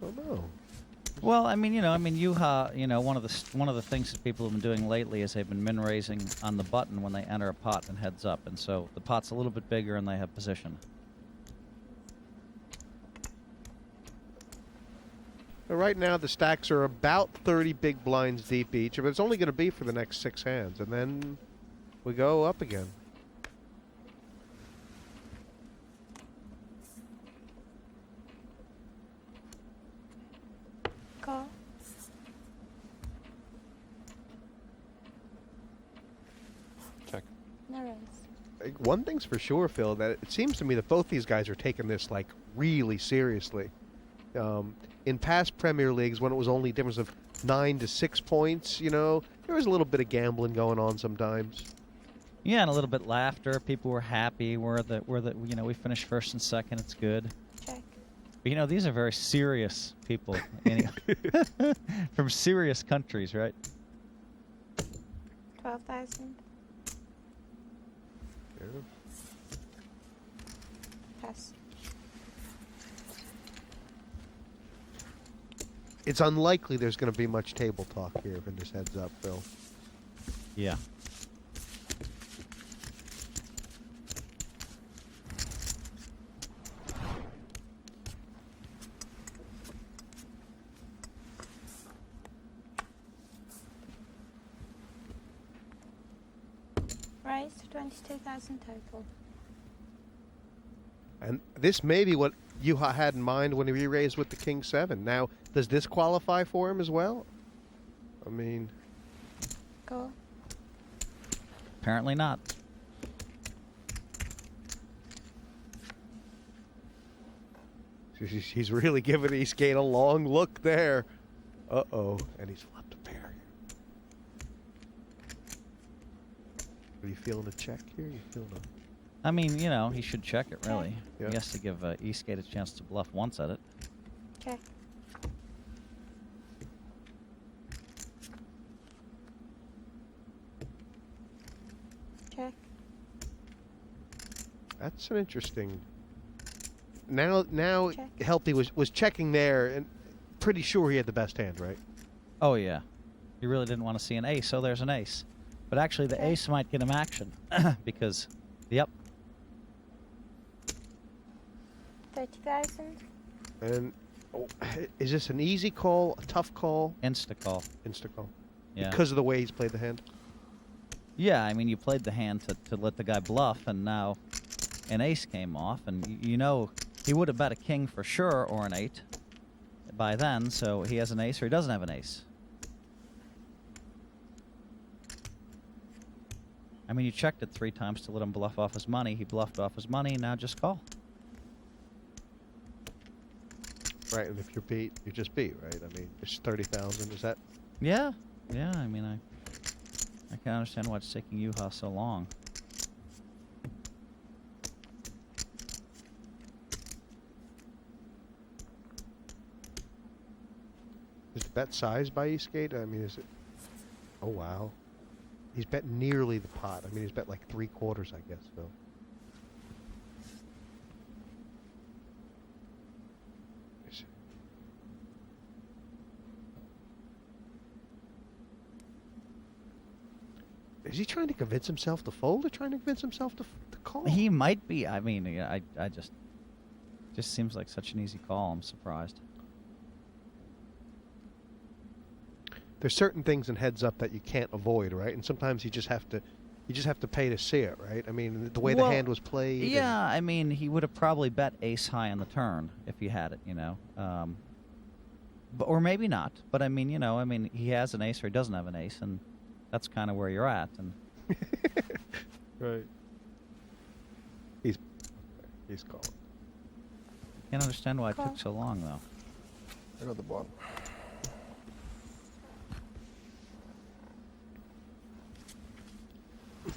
I don't know. Well, I mean, Juha, one of the things that people have been doing lately is they've been min raising on the button when they enter a pot and heads up, and so the pot's a little bit bigger and they have position. Right now, the stacks are about 30 big blinds deep each, but it's only going to be for the next 6 hands, and then we go up again. Call. Check. No raise. One thing's for sure, Phil, that it seems to me that both these guys are taking this like really seriously. In past Premier Leagues, when it was only a difference of 9 to 6 points, there was a little bit of gambling going on sometimes. Yeah, and a little bit laughter. People were happy. We finished first and second. It's good. Check. But these are very serious people from serious countries, right? 12,000. Yeah. Pass. It's unlikely there's going to be much table talk here in this heads up, Phil. Yeah. Raise to 22,000 total. And this may be what Juha had in mind when he re-raised with the King 7. Now, does this qualify for him as well? I mean... Go. Apparently not. He's really giving Eastgate a long look there. Uh-oh. And he's flipped a pair. Are you feeling a check here? You feeling a... I mean, you know, he should check it, really. Yeah. He has to give Eastgate a chance to bluff once at it. Check. Check. That's an interesting. Now Check. Helppi was checking there and pretty sure he had the best hand, right? Oh, yeah. He really didn't want to see an ace, so there's an ace. But actually, the Okay. ace might get him action because, yep. 30,000. And is this an easy call, a tough call? Insta call. Insta call. Yeah. Because of the way he's played the hand? Yeah, I mean, you played the hand to let the guy bluff, and now an ace came off, and you know he would have bet a king for sure or an 8 by then, so he has an ace or he doesn't have an ace. I mean, you checked it 3 times to let him bluff off his money. He bluffed off his money, now just call. Right, and if you're beat, you just beat, right? I mean, it's 30,000, is that? Yeah, yeah, I mean, I can understand why it's taking Juha so long. Is the bet size by Eastgate? I mean, is it? Oh wow, he's bet nearly the pot. I mean, he's bet like 3/4, I guess. So. Is he trying to convince himself to fold or trying to convince himself to call? He might be. I mean, yeah, I just seems like such an easy call. I'm surprised. There's certain things in heads up that you can't avoid, right? And sometimes you just have to pay to see it, right? I mean, the way the hand was played. Yeah, I mean, he would have probably bet ace high on the turn if he had it, you know. But, or maybe not. But I mean, you know, I mean, he has an ace or he doesn't have an ace, and that's kind of where you're at. And right. He's calling. Can't understand why it took so long, though. I got the bottom.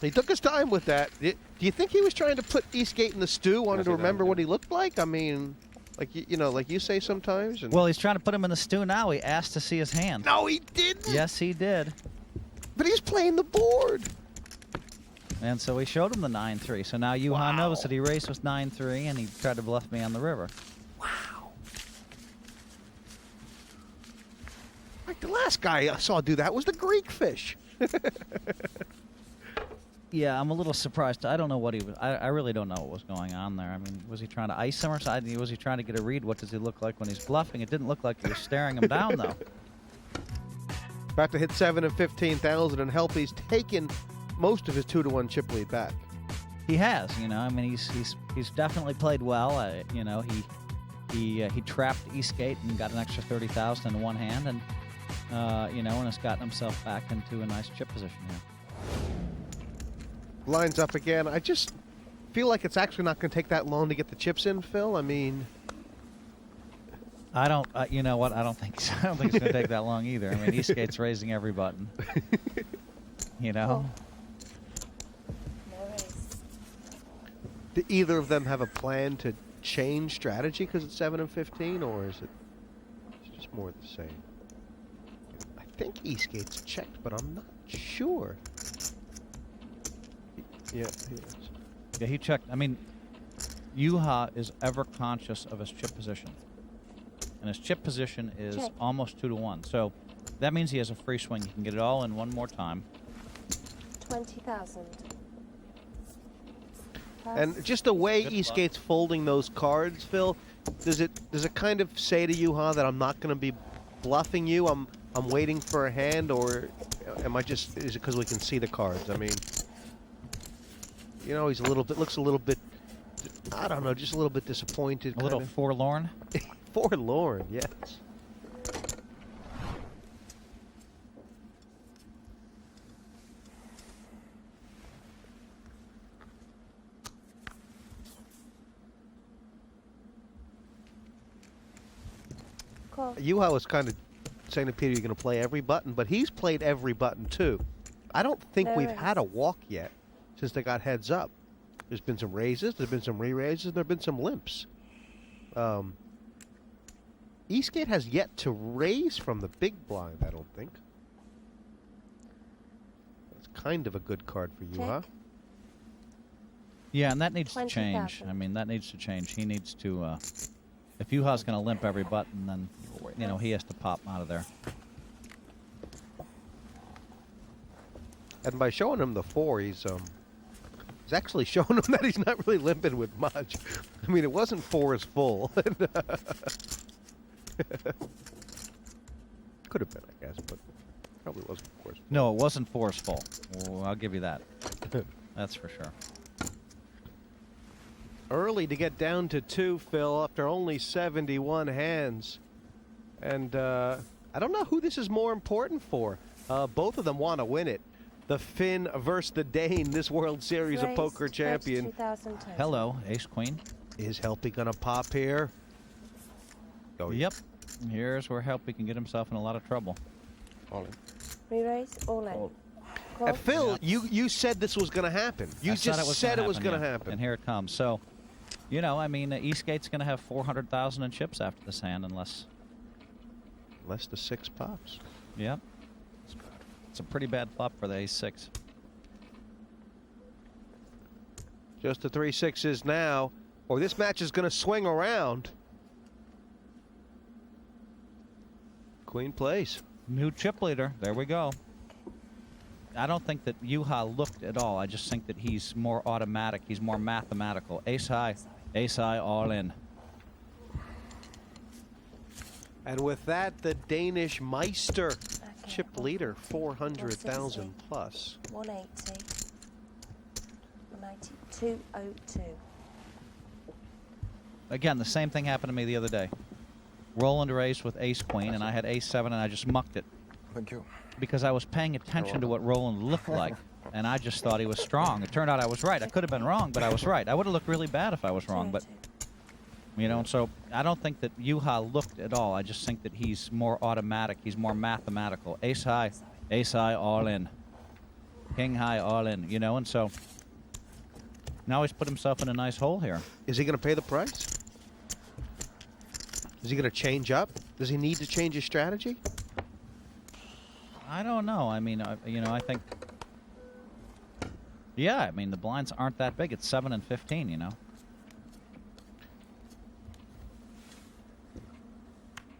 He took his time with that. Do you think he was trying to put Eastgate in the stew, wanted to remember what he looked like? I mean, like you know, like you say sometimes. And well, he's trying to put him in the stew now. He asked to see his hand. No, he didn't. Yes, he did. But he's playing the board. And so he showed him the 9-3. So now Juha knows that he raced with 9-3, and he tried to bluff me on the river. Wow. Like the last guy I saw do that was the Greek fish. Yeah, I'm a little surprised. I don't know what he was. I really don't know what was going on there. I mean, was he trying to ice him or something? Was he trying to get a read? What does he look like when he's bluffing? It didn't look like he was staring him down, though. About to hit 7 and 15,000, and Helppi's taken most of his 2-1 chip lead back. He has, you know. I mean, he's definitely played well. You know, he trapped Eastgate and got an extra 30,000 in one hand, and you know, and has gotten himself back into a nice chip position here. Lines up again. I just feel like it's actually not going to take that long to get the chips in, Phil. I mean, I don't. You know what? I don't think it's going to take that long either. I mean, Eastgate's raising every button. You know. Do either of them have a plan to change strategy because it's 7 and 15, or is it just more the same? I think Eastgate's checked, but I'm not sure. Yeah, he is. Yeah, he checked. I mean, Juha is ever conscious of his chip position, and his chip position is almost 2-1. So that means he has a free swing. He can get it all in one more time. 20,000. And just the way Eastgate's folding those cards, Phil, does it kind of say to Juha that I'm not going to be bluffing you? I'm waiting for a hand, or am I just? Is it because we can see the cards? I mean, you know, he's looks a little bit. I don't know, just a little bit disappointed. A little forlorn. Forlorn, yes. Cool. Juha was kind of saying to Peter, you're going to play every button, but he's played every button too. I don't think we've had a walk yet since they got heads up. There's been some raises, there's been some re-raises, and there have been some limps. Eastgate has yet to raise from the big blind, I don't think. That's kind of a good card for Juha. Yeah, and that needs to 20,000. change. I mean, that needs to change. He needs to, if Juha's going to limp every button, then, you know, he has to pop out of there. And by showing him the 4, he's actually showing him that he's not really limping with much. I mean, it wasn't 4 as full. Could have been, I guess, but probably wasn't 4 as full. No, it wasn't 4 as full. Well, I'll give you that. That's for sure. Early to get down to 2, Phil, after only 71 hands. And I don't know who this is more important for. Both of them want to win it. The Finn versus the Dane, this World Series of Poker champion. Hello, Ace-Queen. Is Helppi going to pop here? Oh, yep. Here's where Helppi can get himself in a lot of trouble. All in. Re-raise, all in. Call. Phil, you said this was going to happen. You just said it was going to happen. And here it comes. So, you know, I mean, Eastgate's going to have 400,000 in chips after this hand unless the 6 pops. Yep. It's a pretty bad flop for the ace-6. Just the 3 6s now. Or this match is going to swing around. Queen plays. New chip leader. There we go. I don't think that Juha looked at all. I just think that he's more automatic. He's more mathematical. Ace high, all in. And with that, the Danish Meister chip leader, 400,000 plus. 180. 190. 202. Again, the same thing happened to me the other day. Roland raised with ace-queen, and I had ace-7, and I just mucked it. Thank you. Because I was paying attention to what Roland looked like, and I just thought he was strong. It turned out I was right. I could have been wrong, but I was right. I would have looked really bad if I was wrong, but, you know, so I don't think that Juha looked at all. I just think that he's more automatic. He's more mathematical. Ace high, all in. King high, all in, you know, and so now he's put himself in a nice hole here. Is he going to pay the price? Is he going to change up? Does he need to change his strategy? I don't know. I mean, you know, I think, yeah, I mean, the blinds aren't that big. It's 7 and 15, you know.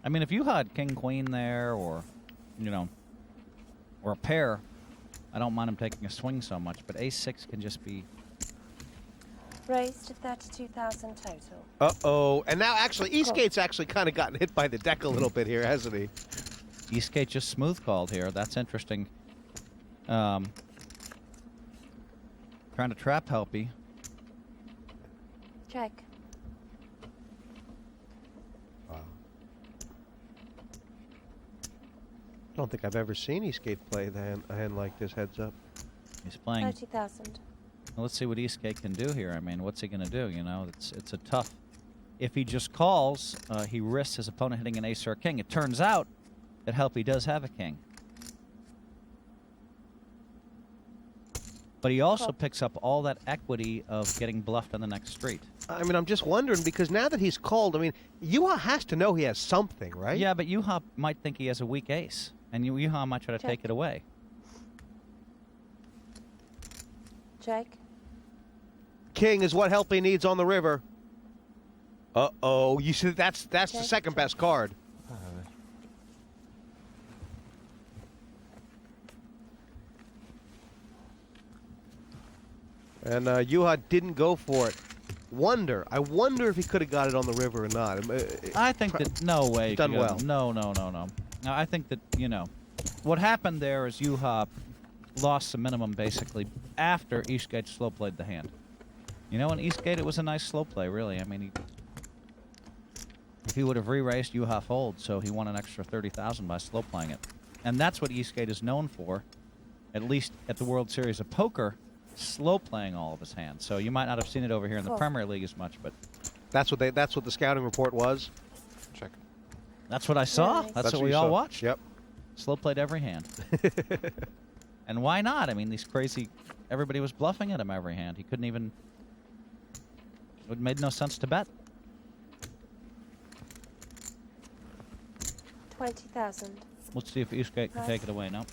I mean, if you had king, queen there or, you know, or a pair, I don't mind him taking a swing so much. But ace-6 can just be... Raised to 32,000 total. Uh-oh. And now, actually, Eastgate's actually kind of gotten hit by the deck a little bit here, hasn't he? Eastgate just smooth called here. That's interesting. Trying to trap Helppi. Check. Wow. I don't think I've ever seen Eastgate play a hand like this heads up. He's playing... 30,000. Well, let's see what Eastgate can do here. I mean, what's he going to do? You know, it's a tough... If he just calls, he risks his opponent hitting an ace or a king. It turns out that Helppi does have a king. But he also picks up all that equity of getting bluffed on the next street. I mean, I'm just wondering, because now that he's called, I mean, Juha has to know he has something, right? Yeah, but Juha might think he has a weak ace, and Juha might try to take it away. Check. King is what Helppi needs on the river. Uh-oh. You see, that's the second best card. And Juha didn't go for it. I wonder if he could have got it on the river or not. I think that, no way. Done well. No. I think that, you know, what happened there is Juha lost the minimum basically after Eastgate slow played the hand. You know, in Eastgate it was a nice slow play, really. I mean, if he would have re-raised, Juha fold, so he won an extra 30,000 by slow playing it. And that's what Eastgate is known for, at least at the World Series of Poker, slow playing all of his hands. So you might not have seen it over here in the Premier League as much, but that's what the scouting report was. Check. That's what I saw. That's what we all watched. Yep. Slow played every hand. And why not? I mean, these crazy... Everybody was bluffing at him every hand. He couldn't even... it made no sense to bet. 20,000. Let's see if Eastgate can take it away now.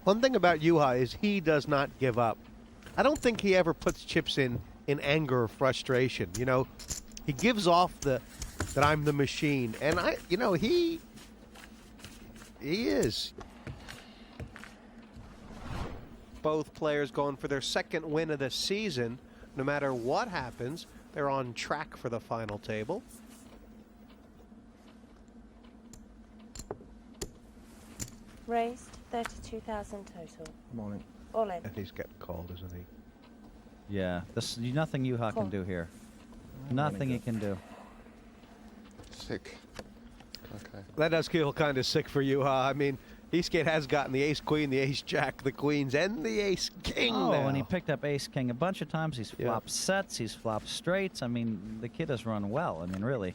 One thing about Juha is he does not give up. I don't think he ever puts chips in anger or frustration. You know, he gives off that I'm the machine, and he is. Both players going for their second win of the season. No matter what happens, they're on track for the final table. Raised 32,000 total. Morning. All in. And he's getting called, isn't he? Yeah, this nothing Juha can do here. Nothing he can do. Sick. Okay. That does feel kind of sick for Juha. I mean, Eastgate has gotten the ace-queen, the ace-jack, the queens, and the ace-king Oh, now. and he picked up ace-king a bunch of times. He's flopped sets. He's flopped straights. I mean, the kid has run well. I mean, really.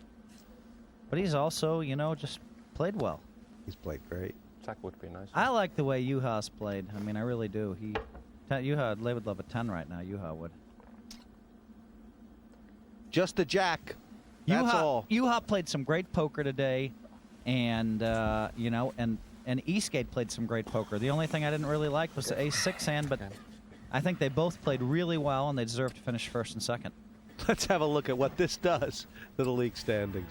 But he's also, just played well. He's played great. Jack would be nice. I like the way Juha's played. I mean, I really do. Juha would love a 10 right now. Juha would. Just the jack. That's all. Juha played some great poker today, and and Eastgate played some great poker. The only thing I didn't really like was the ace-6 hand, but I think they both played really well, and they deserve to finish first and second. Let's have a look at what this does to the league standings.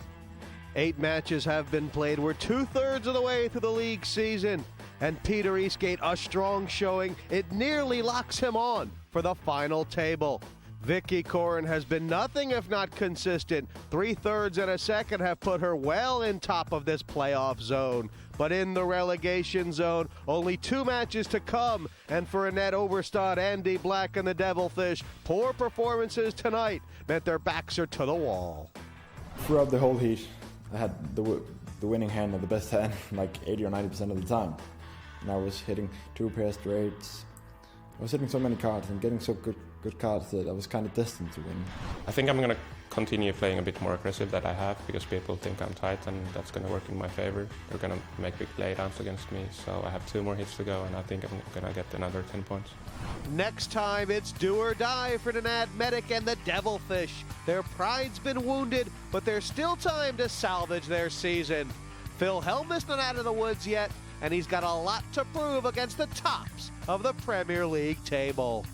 8 matches have been played. We're 2/3 of the way through the league season. And Peter Eastgate, a strong showing. It nearly locks him on for the final table. Vicky Coren has been nothing if not consistent. 3/3 and a second have put her well in top of this playoff zone. But in the relegation zone, only 2 matches to come. And for Annette, Obrestad, Andy Black, and the Devilfish, poor performances tonight meant their backs are to the wall. Throughout the whole heat, I had the winning hand and the best hand like 80 or 90% of the time. And I was hitting 2 pair straights. I was hitting so many cards and getting so good cards that I was kind of destined to win. I think I'm going to continue playing a bit more aggressive than I have because people think I'm tight and that's going to work in my favor. They're going to make big laydowns against me, so I have 2 more hits to go and I think I'm going to get another 10 points. Next time, it's do or die for Annette, Medic, and the Devilfish. Their pride's been wounded, but there's still time to salvage their season. Phil Hellmuth not out of the woods yet, and he's got a lot to prove against the tops of the Premier League table.